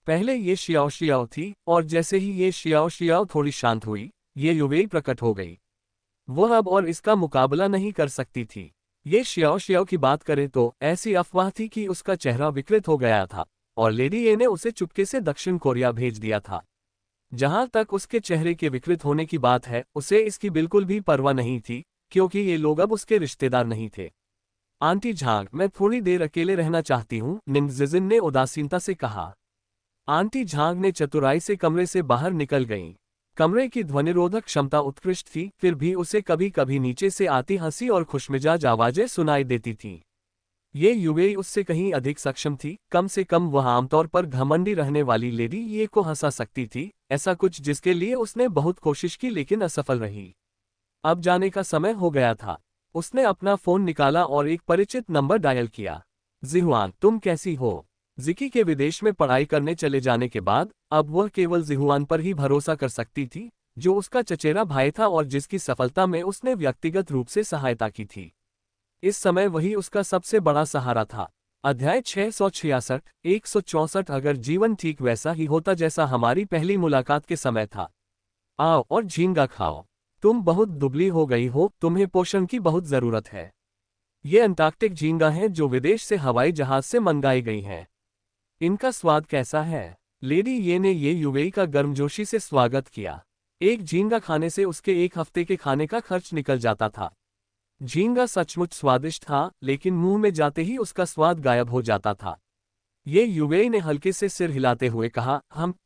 पहले ये शियाओ शियाओ थी, और जैसे ही ये शियाओ शियाओ थोड़ी शांत हुई, ये युवेई प्रकट हो गई। वह अब और इसका मुकाबला नहीं कर सकती थी। ये शियाओ शियाओ की बात करें तो ऐसी अफवाह थी कि उसका चेहरा विकृत हो गया था, और लेडी ए ने उसे चुपके से दक्षिण कोरिया भेज दिया था। जहां तक उसके चेहरे के विकृत होने की बात है, उसे इसकी बिल्कुल भी परवाह नहीं थी, क्योंकि ये लोग अब उसके रिश्तेदार नहीं थे। आंटी झांग, मैं थोड़ी देर अकेले रहना चाहती हूँ, निंग जिजिन ने उदासीनता से कहा। आंटी झांग ने चतुराई से कमरे से बाहर निकल गईं। कमरे की ध्वनिरोधक क्षमता उत्कृष्ट थी, फिर भी उसे कभी कभी नीचे से आती हंसी और खुशमिजाज आवाजें सुनाई देती थीं। ये युवेई उससे कहीं अधिक सक्षम थी, कम से कम वह आमतौर पर घमंडी रहने वाली लेडी ये को हंसा सकती थी, ऐसा कुछ जिसके लिए उसने बहुत कोशिश की लेकिन असफल रही। अब जाने का समय हो गया था। उसने अपना फोन निकाला और एक परिचित नंबर डायल किया। जिहुआन, तुम कैसी हो? जिकी के विदेश में पढ़ाई करने चले जाने के बाद अब वह केवल जिहुआन पर ही भरोसा कर सकती थी, जो उसका चचेरा भाई था और जिसकी सफलता में उसने व्यक्तिगत रूप से सहायता की थी। इस समय वही उसका सबसे बड़ा सहारा था। अध्याय 666, 164। अगर जीवन ठीक वैसा ही होता जैसा हमारी पहली मुलाकात के समय था। आओ और झींगा खाओ। तुम बहुत दुबली हो गई हो, तुम्हें पोषण की बहुत जरूरत है। ये अंटार्कटिक झींगा हैं जो विदेश से हवाई जहाज से मंगाई गई हैं। इनका स्वाद कैसा है? लेडी ये ने ये युवेई का गर्मजोशी से स्वागत किया। एक झींगा खाने से उसके एक हफ्ते के खाने का खर्च निकल जाता था। झींगा सचमुच स्वादिष्ट था, लेकिन मुंह में जाते ही उसका स्वाद गायब हो जाता था। ये युवेई ने हल्के से सिर हिलाते हुए कहा,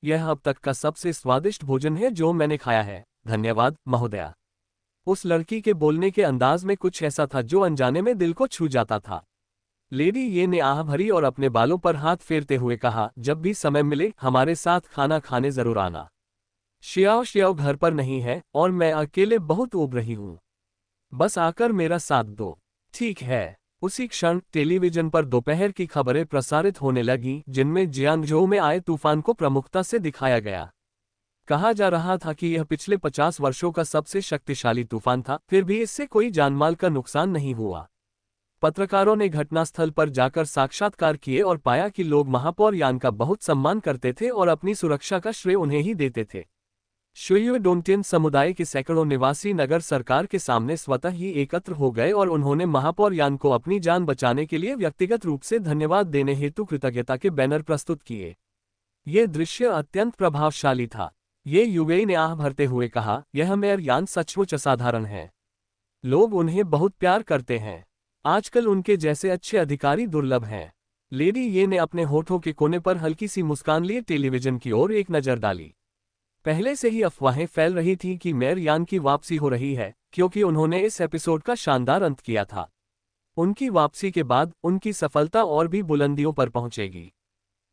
यह अब तक का सबसे स्वादिष्ट भोजन है जो मैंने खाया है, धन्यवाद महोदया। उस लड़की के बोलने के अंदाज में कुछ ऐसा था जो अनजाने में दिल को छू जाता था। लेडी ये ने आह भरी और अपने बालों पर हाथ फेरते हुए कहा, जब भी समय मिले हमारे साथ खाना खाने जरूर आना। शियाओ शियाओ घर पर नहीं है और मैं अकेले बहुत ऊब रही हूँ। बस आकर मेरा साथ दो। ठीक है। उसी क्षण टेलीविजन पर दोपहर की खबरें प्रसारित होने लगीं, जिनमें जियांगजोउ में आए तूफान को प्रमुखता से दिखाया गया। कहा जा रहा था कि यह पिछले 50 वर्षों का सबसे शक्तिशाली तूफान था, फिर भी इससे कोई जानमाल का नुकसान नहीं हुआ। पत्रकारों ने घटनास्थल पर जाकर साक्षात्कार किए और पाया कि लोग महापौर यान का बहुत सम्मान करते थे और अपनी सुरक्षा का श्रेय उन्हें ही देते थे। शुइयोडोंगटिन समुदाय के सैकड़ों निवासी नगर सरकार के सामने स्वतः ही एकत्र हो गए और उन्होंने महापौर यान को अपनी जान बचाने के लिए व्यक्तिगत रूप से धन्यवाद देने हेतु कृतज्ञता के बैनर प्रस्तुत किए। ये दृश्य अत्यंत प्रभावशाली था। ये यूवेई ने आह भरते हुए कहा, यह मेयर यान सचमुच असाधारण है। लोग उन्हें बहुत प्यार करते हैं। आजकल उनके जैसे अच्छे अधिकारी दुर्लभ हैं। लेडी ये ने अपने होठों के कोने पर हल्की सी मुस्कान लिए टेलीविजन की ओर एक नजर डाली। पहले से ही अफवाहें फैल रही थीं कि मेयर यान की वापसी हो रही है, क्योंकि उन्होंने इस एपिसोड का शानदार अंत किया था। उनकी वापसी के बाद उनकी सफलता और भी बुलंदियों पर पहुंचेगी।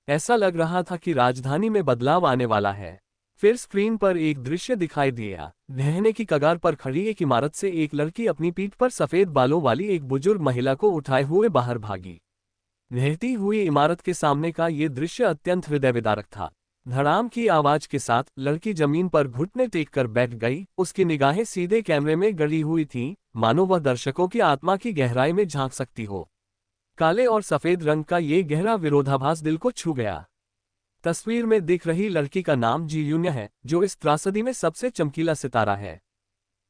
ऐसा लग रहा था कि राजधानी में बदलाव आने वाला है। फिर स्क्रीन पर एक दृश्य दिखाई दिया। ढहने की कगार पर खड़ी एक इमारत से एक लड़की अपनी पीठ पर सफेद बालों वाली एक बुजुर्ग महिला को उठाए हुए बाहर भागी। ढहती हुई इमारत के सामने का ये दृश्य अत्यंत हृदयविदारक था। धड़ाम की आवाज के साथ लड़की जमीन पर घुटने टेककर बैठ गई। उसकी निगाहें सीधे कैमरे में गड़ी हुई थीं, मानो वह दर्शकों की आत्मा की गहराई में झांक सकती हो। काले और सफेद रंग का ये गहरा विरोधाभास दिल को छू गया। तस्वीर में दिख रही लड़की का नाम जी यून्या है, जो इस त्रासदी में सबसे चमकीला सितारा है।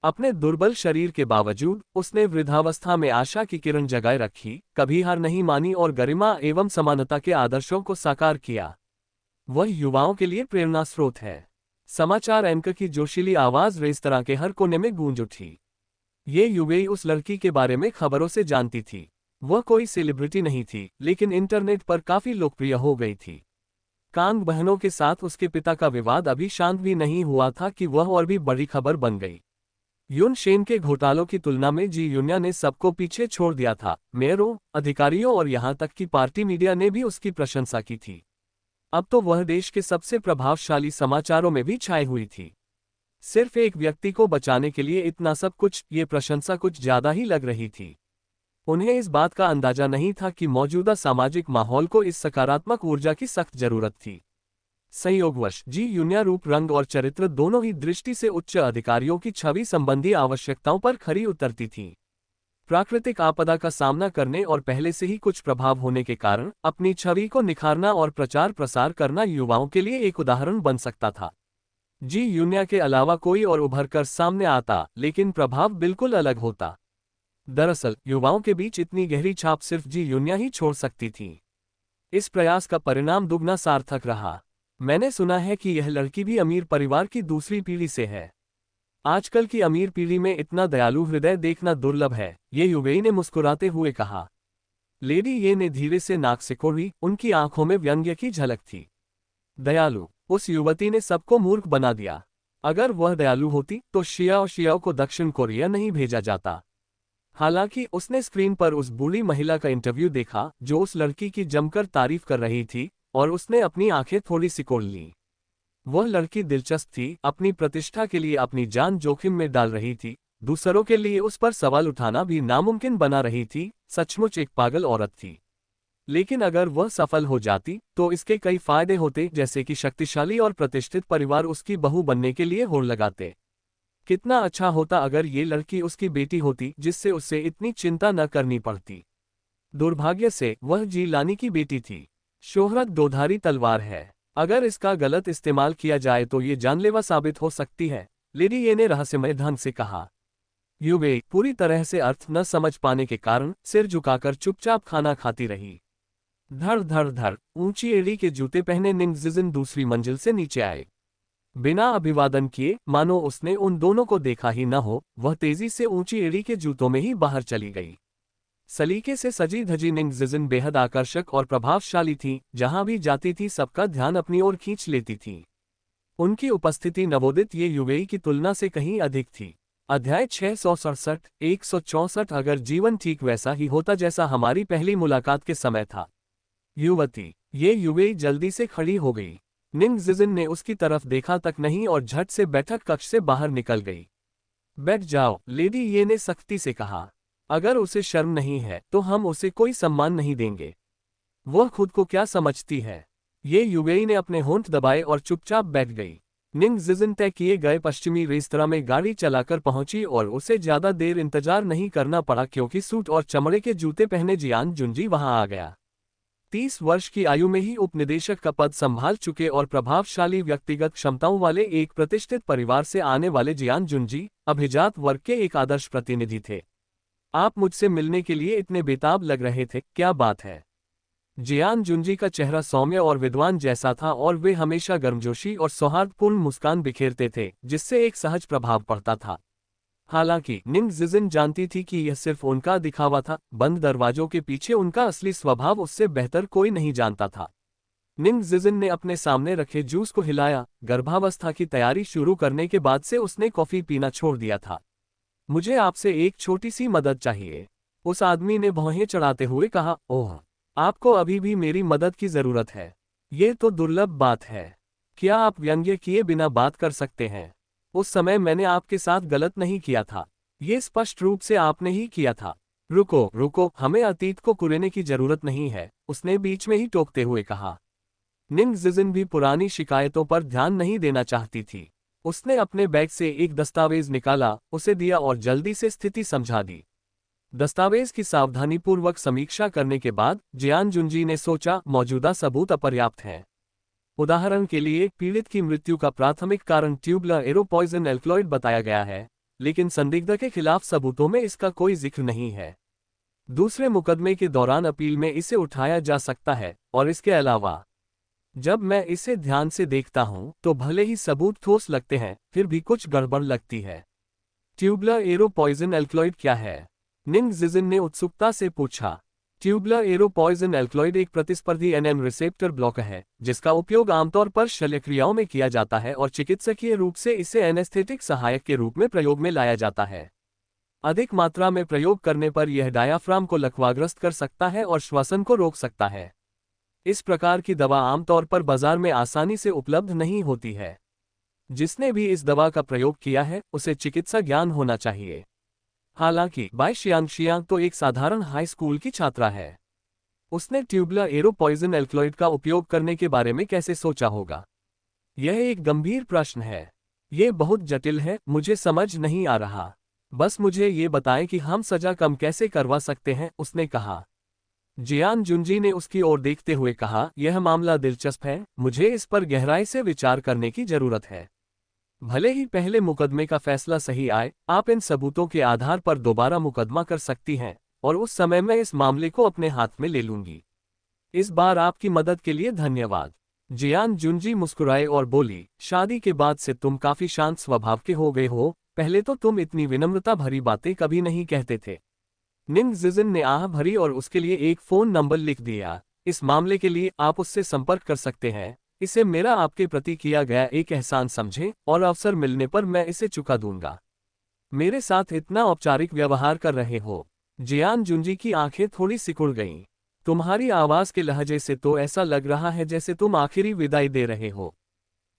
अपने दुर्बल शरीर के बावजूद उसने वृद्धावस्था में आशा की किरण जगाए रखी, कभी हार नहीं मानी और गरिमा एवं समानता के आदर्शों को साकार किया। वह युवाओं के लिए प्रेरणा स्रोत है। समाचार एंकर की जोशीली आवाज रेस्तरां के हर कोने में गूंज उठी। ये यूवेई उस लड़की के बारे में खबरों से जानती थी। वह कोई सेलिब्रिटी नहीं थी, लेकिन इंटरनेट पर काफी लोकप्रिय हो गई थी। कांग बहनों के साथ उसके पिता का विवाद अभी शांत भी नहीं हुआ था कि वह और भी बड़ी खबर बन गई। यून शेन के घोटालों की तुलना में जी यून्या ने सबको पीछे छोड़ दिया था। मेयरों, अधिकारियों और यहां तक कि पार्टी मीडिया ने भी उसकी प्रशंसा की थी। अब तो वह देश के सबसे प्रभावशाली समाचारों में भी छाई हुई थी। सिर्फ एक व्यक्ति को बचाने के लिए इतना सब कुछ, ये प्रशंसा कुछ ज्यादा ही लग रही थी। उन्हें इस बात का अंदाजा नहीं था कि मौजूदा सामाजिक माहौल को इस सकारात्मक ऊर्जा की सख्त जरूरत थी। संयोगवश जी यून्या रूप, रंग और चरित्र दोनों ही दृष्टि से उच्च अधिकारियों की छवि संबंधी आवश्यकताओं पर खरी उतरती थी। प्राकृतिक आपदा का सामना करने और पहले से ही कुछ प्रभाव होने के कारण अपनी छवि को निखारना और प्रचार प्रसार करना युवाओं के लिए एक उदाहरण बन सकता था। जी यून्या के अलावा कोई और उभर कर सामने आता, लेकिन प्रभाव बिल्कुल अलग होता। दरअसल युवाओं के बीच इतनी गहरी छाप सिर्फ जी यून्या ही छोड़ सकती थी। इस प्रयास का परिणाम दुगना सार्थक रहा। मैंने सुना है कि यह लड़की भी अमीर परिवार की दूसरी पीढ़ी से है। आजकल की अमीर पीढ़ी में इतना दयालु हृदय देखना दुर्लभ है, ये यूवेई ने मुस्कुराते हुए कहा। लेडी ये ने धीरे से नाक सिकोड़ी, उनकी आंखों में व्यंग्य की झलक थी। दयालु, उस युवती ने सबको मूर्ख बना दिया। अगर वह दयालु होती तो शियाओ को दक्षिण कोरिया नहीं भेजा जाता। हालांकि उसने स्क्रीन पर उस बूढ़ी महिला का इंटरव्यू देखा जो उस लड़की की जमकर तारीफ कर रही थी, और उसने अपनी आंखें थोड़ी सिकोड़ लीं। वह लड़की दिलचस्प थी, अपनी प्रतिष्ठा के लिए अपनी जान जोखिम में डाल रही थी, दूसरों के लिए उस पर सवाल उठाना भी नामुमकिन बना रही थी। सचमुच एक पागल औरत थी। लेकिन अगर वह सफल हो जाती तो इसके कई फायदे होते, जैसे कि शक्तिशाली और प्रतिष्ठित परिवार उसकी बहू बनने के लिए होड़ लगाते। कितना अच्छा होता अगर ये लड़की उसकी बेटी होती, जिससे उससे इतनी चिंता न करनी पड़ती। दुर्भाग्य से वह जी लानी की बेटी थी। शोहरत दोधारी तलवार है, अगर इसका गलत इस्तेमाल किया जाए तो ये जानलेवा साबित हो सकती है, लेडी ये ने रहस्यमय ढंग से कहा। यूवेई पूरी तरह से अर्थ न समझ पाने के कारण सिर झुकाकर चुपचाप खाना खाती रही। धड़ धड़ धड़ ऊंची एड़ी के जूते पहने निंग जिजिन दूसरी मंजिल से नीचे आए। बिना अभिवादन किए, मानो उसने उन दोनों को देखा ही न हो, वह तेजी से ऊंची एड़ी के जूतों में ही बाहर चली गई। सलीके से सजी धजी निंग जिजिन बेहद आकर्षक और प्रभावशाली थी। जहां भी जाती थी सबका ध्यान अपनी ओर खींच लेती थी। उनकी उपस्थिति नवोदित ये यूवेई की तुलना से कहीं अधिक थी। अध्याय 667 164। अगर जीवन ठीक वैसा ही होता जैसा हमारी पहली मुलाकात के समय था। युवती ये यूवेई जल्दी से खड़ी हो गई। निंग जिजिन ने उसकी तरफ देखा तक नहीं और झट से बैठक कक्ष से बाहर निकल गई। बैठ जाओ, लेडी ये ने सख्ती से कहा। अगर उसे शर्म नहीं है तो हम उसे कोई सम्मान नहीं देंगे। वह खुद को क्या समझती है? ये यूवेई ने अपने होंठ दबाए और चुपचाप बैठ गई। निंग जिजिन तय किए गए पश्चिमी रेस्तरां में गाड़ी चलाकर पहुंची और उसे ज्यादा देर इंतजार नहीं करना पड़ा क्योंकि सूट और चमड़े के जूते पहने जियान जुंजी वहां आ गया। 30 वर्ष की आयु में ही उपनिदेशक का पद संभाल चुके और प्रभावशाली व्यक्तिगत क्षमताओं वाले एक प्रतिष्ठित परिवार से आने वाले जियान जुंजी अभिजात वर्ग के एक आदर्श प्रतिनिधि थे। आप मुझसे मिलने के लिए इतने बेताब लग रहे थे, क्या बात है? जियान जुंजी का चेहरा सौम्य और विद्वान जैसा था और वे हमेशा गर्मजोशी और सौहार्दपूर्ण मुस्कान बिखेरते थे जिससे एक सहज प्रभाव पड़ता था। हालांकि निंग जिजिन जानती थी कि यह सिर्फ उनका दिखावा था, बंद दरवाजों के पीछे उनका असली स्वभाव उससे बेहतर कोई नहीं जानता था। निंग जिजिन ने अपने सामने रखे जूस को हिलाया। गर्भावस्था की तैयारी शुरू करने के बाद से उसने कॉफी पीना छोड़ दिया था। मुझे आपसे एक छोटी सी मदद चाहिए, उस आदमी ने भौहें चढ़ाते हुए कहा। ओह, आपको अभी भी मेरी मदद की जरूरत है? ये तो दुर्लभ बात है। क्या आप व्यंग्य किए बिना बात कर सकते हैं? उस समय मैंने आपके साथ गलत नहीं किया था, ये स्पष्ट रूप से आपने ही किया था। रुको रुको, हमें अतीत को कुरेने की जरूरत नहीं है, उसने बीच में ही टोकते हुए कहा। निंग जिजिन भी पुरानी शिकायतों पर ध्यान नहीं देना चाहती थी। उसने अपने बैग से एक दस्तावेज निकाला, उसे दिया और जल्दी से स्थिति समझा दी। दस्तावेज की सावधानीपूर्वक समीक्षा करने के बाद जियान जुंजी ने सोचा, मौजूदा सबूत अपर्याप्त हैं। उदाहरण के लिए, पीड़ित की मृत्यु का प्राथमिक कारण ट्यूबुलर एरोपॉइजन एल्कलॉइड बताया गया है, लेकिन संदिग्ध के खिलाफ सबूतों में इसका कोई जिक्र नहीं है। दूसरे मुकदमे के दौरान अपील में इसे उठाया जा सकता है, और इसके अलावा जब मैं इसे ध्यान से देखता हूं तो भले ही सबूत ठोस लगते हैं, फिर भी कुछ गड़बड़ लगती है। ट्यूबुलर एरोपॉइजन एल्कलॉइड क्या है? निंग जिजिन ने उत्सुकता से पूछा। ट्यूबुलर एरोपॉइजन एल्कलॉइड एक प्रतिस्पर्धी एनएम रिसेप्टर ब्लॉकर है जिसका उपयोग आमतौर पर शल्यक्रियाओं में किया जाता है और चिकित्सकीय रूप से इसे एनेस्थेटिक सहायक के रूप में प्रयोग में लाया जाता है। अधिक मात्रा में प्रयोग करने पर यह डायाफ्राम को लकवाग्रस्त कर सकता है और श्वसन को रोक सकता है। इस प्रकार की दवा आमतौर पर बाजार में आसानी से उपलब्ध नहीं होती है। जिसने भी इस दवा का प्रयोग किया है उसे चिकित्सा ज्ञान होना चाहिए। हालांकि बाई शियांग तो एक साधारण हाई स्कूल की छात्रा है। उसने ट्यूबुलर एरोपॉइजन एल्कलॉइड का उपयोग करने के बारे में कैसे सोचा होगा? यह एक गंभीर प्रश्न है। यह बहुत जटिल है, मुझे समझ नहीं आ रहा। बस मुझे ये बताएं कि हम सजा कम कैसे करवा सकते हैं, उसने कहा। जियान जुंजी ने उसकी ओर देखते हुए कहा, यह मामला दिलचस्प है, मुझे इस पर गहराई से विचार करने की जरूरत है। भले ही पहले मुकदमे का फैसला सही आए, आप इन सबूतों के आधार पर दोबारा मुकदमा कर सकती हैं, और उस समय मैं इस मामले को अपने हाथ में ले लूंगी। इस बार आपकी मदद के लिए धन्यवाद। जियान जुंजी मुस्कुराए और बोली, शादी के बाद से तुम काफी शांत स्वभाव के हो गए हो, पहले तो तुम इतनी विनम्रता भरी बातें कभी नहीं कहते थे। निंग जिजिन ने आह भरी और उसके लिए एक फोन नंबर लिख दिया। इस मामले के लिए आप उससे संपर्क कर सकते हैं। इसे मेरा आपके प्रति किया गया एक एहसान समझें और अवसर मिलने पर मैं इसे चुका दूंगा। मेरे साथ इतना औपचारिक व्यवहार कर रहे हो। जियान जुंजी की आंखें थोड़ी सिकुड़ गईं। तुम्हारी आवाज के लहजे से तो ऐसा लग रहा है जैसे तुम आखिरी विदाई दे रहे हो।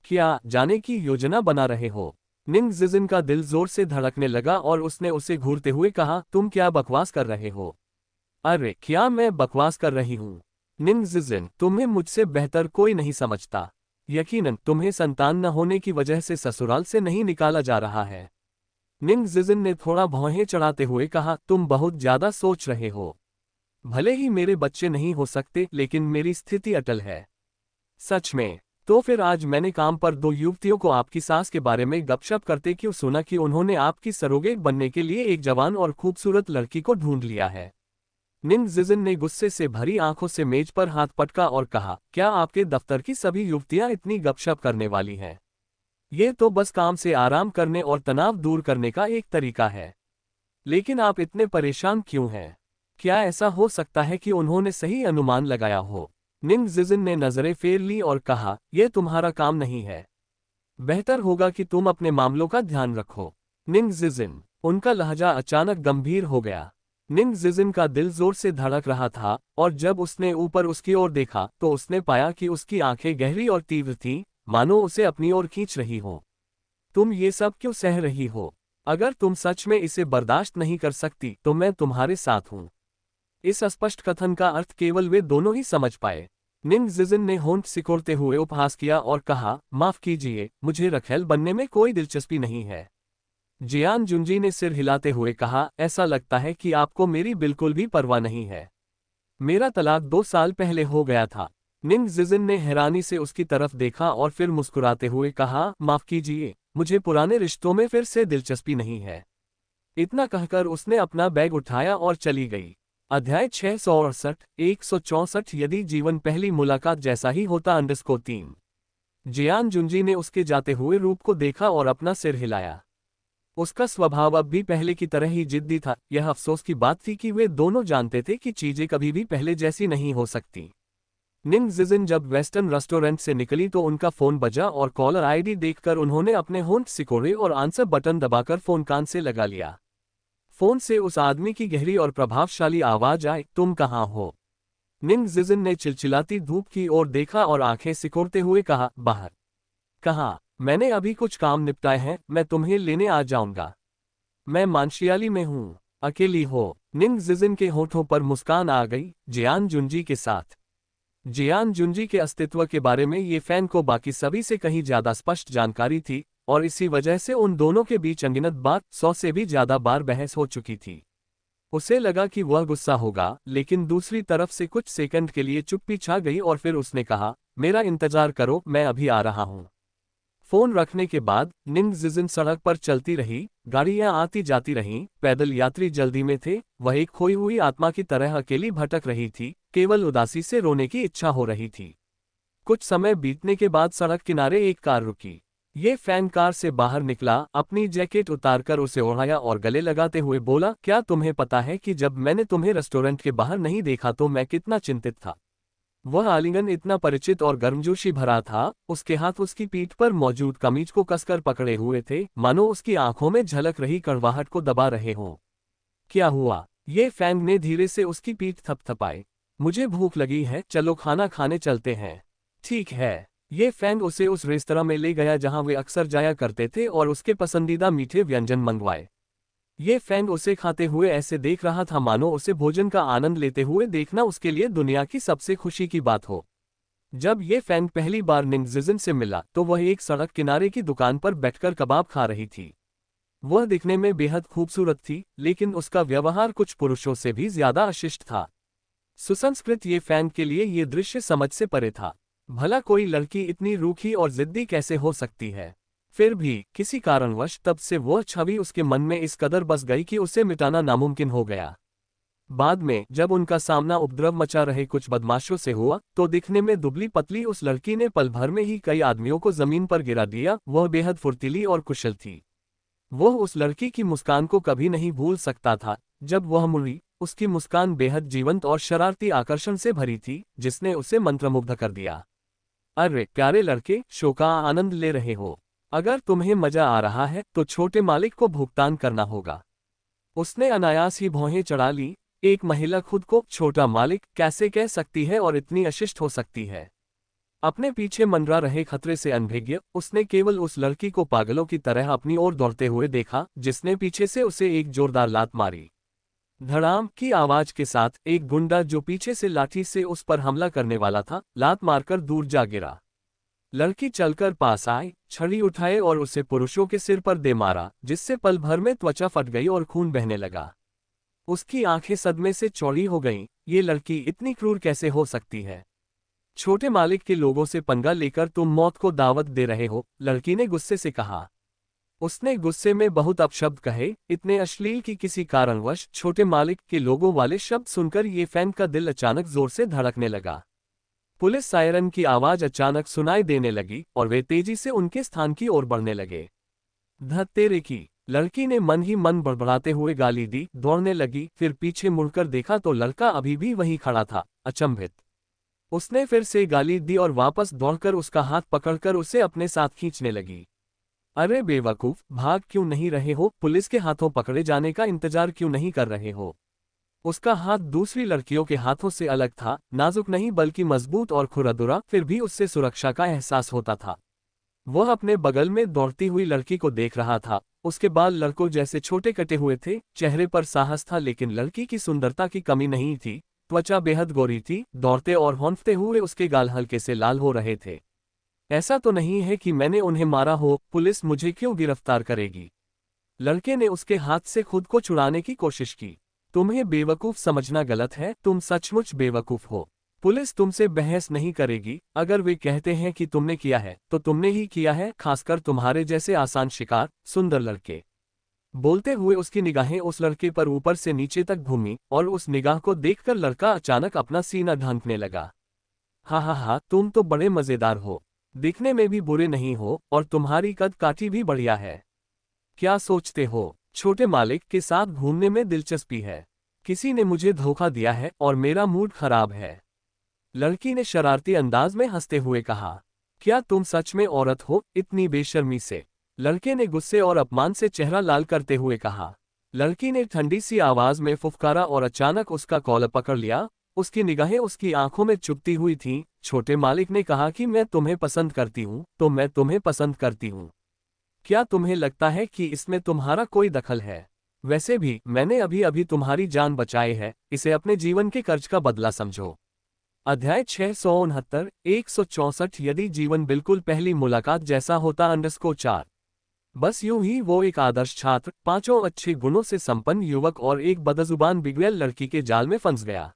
क्या जाने की योजना बना रहे हो? निंग जिजिन का दिल जोर से धड़कने लगा और उसने उसे घूरते हुए कहा, तुम क्या बकवास कर रहे हो? अरे क्या मैं बकवास कर रही हूँ? निंग जिजिन, तुम्हें मुझसे बेहतर कोई नहीं समझता। यकीनन तुम्हें संतान न होने की वजह से ससुराल से नहीं निकाला जा रहा है। निंग जिजिन ने थोड़ा भौहें चढ़ाते हुए कहा, तुम बहुत ज्यादा सोच रहे हो। भले ही मेरे बच्चे नहीं हो सकते, लेकिन मेरी स्थिति अटल है। सच में? तो फिर आज मैंने काम पर 2 युवतियों को आपकी सास के बारे में गपशप करते क्यों सुना कि उन्होंने आपकी सरोगेट बनने के लिए एक जवान और खूबसूरत लड़की को ढूंढ लिया है। निंग जिजिन ने गुस्से से भरी आंखों से मेज पर हाथ पटका और कहा, क्या आपके दफ्तर की सभी युवतियां इतनी गपशप करने वाली हैं? ये तो बस काम से आराम करने और तनाव दूर करने का एक तरीका है। लेकिन आप इतने परेशान क्यों हैं? क्या ऐसा हो सकता है कि उन्होंने सही अनुमान लगाया हो? निंग जिजिन ने नजरें फेर ली और कहा, यह तुम्हारा काम नहीं है। बेहतर होगा कि तुम अपने मामलों का ध्यान रखो। निंग जिजिन, उनका लहजा अचानक गंभीर हो गया। निंग जिजिन का दिल जोर से धड़क रहा था, और जब उसने ऊपर उसकी ओर देखा तो उसने पाया कि उसकी आंखें गहरी और तीव्र थीं, मानो उसे अपनी ओर खींच रही हो। तुम ये सब क्यों सह रही हो? अगर तुम सच में इसे बर्दाश्त नहीं कर सकती तो मैं तुम्हारे साथ हूं। इस अस्पष्ट कथन का अर्थ केवल वे दोनों ही समझ पाए। निंग जिजिन ने होंठ सिकोड़ते हुए उपहास किया और कहा, माफ कीजिए, मुझे रखेल बनने में कोई दिलचस्पी नहीं है। जियान जुंजी ने सिर हिलाते हुए कहा, ऐसा लगता है कि आपको मेरी बिल्कुल भी परवाह नहीं है। मेरा तलाक 2 साल पहले हो गया था। निंग जिजिन ने हैरानी से उसकी तरफ देखा और फिर मुस्कुराते हुए कहा, माफ कीजिए, मुझे पुराने रिश्तों में फिर से दिलचस्पी नहीं है। इतना कहकर उसने अपना बैग उठाया और चली गई। अध्याय 668 164 यदि जीवन पहली मुलाकात जैसा ही होता 3। जियान जुंजी ने उसके जाते हुए रूप को देखा और अपना सिर हिलाया। उसका स्वभाव अब भी पहले की तरह ही जिद्दी था। यह अफसोस की बात थी कि वे दोनों जानते थे कि चीजें कभी भी पहले जैसी नहीं हो सकती। निंग जिजिन जब वेस्टर्न रेस्टोरेंट से निकली तो उनका फोन बजा और कॉलर आईडी देखकर उन्होंने अपने होंठ सिकोड़े और आंसर बटन दबाकर फोन कान से लगा लिया। फोन से उस आदमी की गहरी और प्रभावशाली आवाज आई, तुम कहाँ हो? निंग जिजिन ने चिलचिलाती धूप की ओर देखा और आंखें सिकोड़ते हुए कहा, बाहर। कहा, मैंने अभी कुछ काम निपटाए हैं, मैं तुम्हें लेने आ जाऊंगा। मैं मानशियाली में हूँ। अकेली हो? निंग जिजिन के होठों पर मुस्कान आ गई, जियान जुंजी के साथ। जियान जुंजी के अस्तित्व के बारे में ये फैन को बाकी सभी से कहीं ज्यादा स्पष्ट जानकारी थी और इसी वजह से उन दोनों के बीच अनगिनत बार 100 से भी ज्यादा बार बहस हो चुकी थी। उसे लगा कि वह गुस्सा होगा, लेकिन दूसरी तरफ से कुछ सेकंड के लिए चुप्पी छा गई और फिर उसने कहा, मेरा इंतजार करो, मैं अभी आ रहा हूं। फोन रखने के बाद निंग जिजिन सड़क पर चलती रही। गाड़ियां आती जाती रहीं, पैदल यात्री जल्दी में थे। वह एक खोई हुई आत्मा की तरह अकेली भटक रही थी, केवल उदासी से रोने की इच्छा हो रही थी। कुछ समय बीतने के बाद सड़क किनारे एक कार रुकी। ये फैन कार से बाहर निकला, अपनी जैकेट उतारकर उसे ओढ़ाया और गले लगाते हुए बोला, क्या तुम्हें पता है कि जब मैंने तुम्हें रेस्टोरेंट के बाहर नहीं देखा तो मैं कितना चिंतित था? वह आलिंगन इतना परिचित और गर्मजोशी भरा था। उसके हाथ उसकी पीठ पर मौजूद कमीज को कसकर पकड़े हुए थे, मानो उसकी आंखों में झलक रही कड़वाहट को दबा रहे हों। क्या हुआ? ये फैंग ने धीरे से उसकी पीठ थपथपाई। मुझे भूख लगी है, चलो खाना खाने चलते हैं। ठीक है। ये फैंग उसे उस रेस्तरां में ले गया जहां वे अक्सर जाया करते थे और उसके पसंदीदा मीठे व्यंजन मंगवाए। ये फैंग उसे खाते हुए ऐसे देख रहा था मानो उसे भोजन का आनंद लेते हुए देखना उसके लिए दुनिया की सबसे खुशी की बात हो। जब ये फैंग पहली बार निंग जिजिन से मिला तो वह एक सड़क किनारे की दुकान पर बैठकर कबाब खा रही थी। वह दिखने में बेहद खूबसूरत थी, लेकिन उसका व्यवहार कुछ पुरुषों से भी ज्यादा अशिष्ट था। सुसंस्कृत ये फैंग के लिए ये दृश्य समझ से परे था। भला कोई लड़की इतनी रूखी और जिद्दी कैसे हो सकती है? फिर भी किसी कारणवश तब से वह छवि उसके मन में इस कदर बस गई कि उसे मिटाना नामुमकिन हो गया। बाद में जब उनका सामना उपद्रव मचा रहे कुछ बदमाशों से हुआ तो दिखने में दुबली पतली उस लड़की ने पल भर में ही कई आदमियों को जमीन पर गिरा दिया। वह बेहद फुर्तीली और कुशल थी। वह उस लड़की की मुस्कान को कभी नहीं भूल सकता था। जब वह मुड़ी, उसकी मुस्कान बेहद जीवंत और शरारती आकर्षण से भरी थी, जिसने उसे मंत्रमुग्ध कर दिया। अरे प्यारे लड़के, शो का आनंद ले रहे हो? अगर तुम्हें मजा आ रहा है तो छोटे मालिक को भुगतान करना होगा। उसने अनायास ही भौहें चढ़ा ली। एक महिला खुद को छोटा मालिक कैसे कह सकती है और इतनी अशिष्ट हो सकती है? अपने पीछे मंडरा रहे खतरे से अनभिज्ञ, उसने केवल उस लड़की को पागलों की तरह अपनी ओर दौड़ते हुए देखा, जिसने पीछे से उसे एक जोरदार लात मारी। धड़ाम की आवाज के साथ एक गुंडा जो पीछे से लाठी से उस पर हमला करने वाला था, लात मारकर दूर जा गिरा। लड़की चलकर पास आई, छड़ी उठाए और उसे पुरुषों के सिर पर दे मारा, जिससे पल भर में त्वचा फट गई और खून बहने लगा। उसकी आंखें सदमे से चौड़ी हो गईं। ये लड़की इतनी क्रूर कैसे हो सकती है? छोटे मालिक के लोगों से पंगा लेकर तुम मौत को दावत दे रहे हो, लड़की ने गुस्से से कहा। उसने गुस्से में बहुत अपशब्द कहे, इतने अश्लील कि किसी कारणवश छोटे मालिक के लोगों वाले शब्द सुनकर ये फैन का दिल अचानक जोर से धड़कने लगा। पुलिस सायरन की आवाज अचानक सुनाई देने लगी और वे तेजी से उनके स्थान की ओर बढ़ने लगे। धत्तेरे की! लड़की ने मन ही मन बड़बड़ाते हुए गाली दी, दौड़ने लगी, फिर पीछे मुड़कर देखा तो लड़का अभी भी वहीं खड़ा था, अचंभित। उसने फिर से गाली दी और वापस दौड़कर उसका हाथ पकड़कर उसे अपने साथ खींचने लगी। अरे बेवकूफ, भाग क्यों नहीं रहे हो? पुलिस के हाथों पकड़े जाने का इंतजार क्यों नहीं कर रहे हो? उसका हाथ दूसरी लड़कियों के हाथों से अलग था, नाजुक नहीं बल्कि मजबूत और खुरदुरा, फिर भी उससे सुरक्षा का एहसास होता था। वह अपने बगल में दौड़ती हुई लड़की को देख रहा था। उसके बाल लड़कों जैसे छोटे कटे हुए थे, चेहरे पर साहस था, लेकिन लड़की की सुंदरता की कमी नहीं थी। त्वचा बेहद गोरी थी, दौड़ते और हौंफते हुए उसके गाल हल्के से लाल हो रहे थे। ऐसा तो नहीं है कि मैंने उन्हें मारा हो, पुलिस मुझे क्यों गिरफ्तार करेगी? लड़के ने उसके हाथ से खुद को छुड़ाने की कोशिश की। तुम्हें बेवकूफ समझना गलत है, तुम सचमुच बेवकूफ हो। पुलिस तुमसे बहस नहीं करेगी, अगर वे कहते हैं कि तुमने किया है तो तुमने ही किया है, खासकर तुम्हारे जैसे आसान शिकार, सुंदर लड़के। बोलते हुए उसकी निगाहें उस लड़के पर ऊपर से नीचे तक घूमी और उस निगाह को देखकर लड़का अचानक अपना सीना ढांकने लगा। हा, तुम तो बड़े मजेदार हो, दिखने में भी बुरे नहीं हो और तुम्हारी कद काठी भी बढ़िया है। क्या सोचते हो, छोटे मालिक के साथ घूमने में दिलचस्पी है? किसी ने मुझे धोखा दिया है और मेरा मूड खराब है। लड़की ने शरारती अंदाज में हंसते हुए कहा। क्या तुम सच में औरत हो, इतनी बेशर्मी से? लड़के ने गुस्से और अपमान से चेहरा लाल करते हुए कहा। लड़की ने ठंडी सी आवाज में फुफकारा और अचानक उसका कॉलर पकड़ लिया। उसकी निगाहें उसकी आंखों में चुभती हुई थीं। छोटे मालिक ने कहा कि मैं तुम्हें पसंद करती हूँ, तो मैं तुम्हें पसंद करती हूँ। क्या तुम्हें लगता है कि इसमें तुम्हारा कोई दखल है? वैसे भी मैंने अभी अभी तुम्हारी जान बचाई है, इसे अपने जीवन के कर्ज का बदला समझो। अध्याय 669 164 यदि जीवन बिल्कुल पहली मुलाकात जैसा होता _4। बस यूं ही वो एक आदर्श छात्र, पांचों अच्छे गुणों से संपन्न युवक और एक बदजुबान बिगड़ैल लड़की के जाल में फंस गया।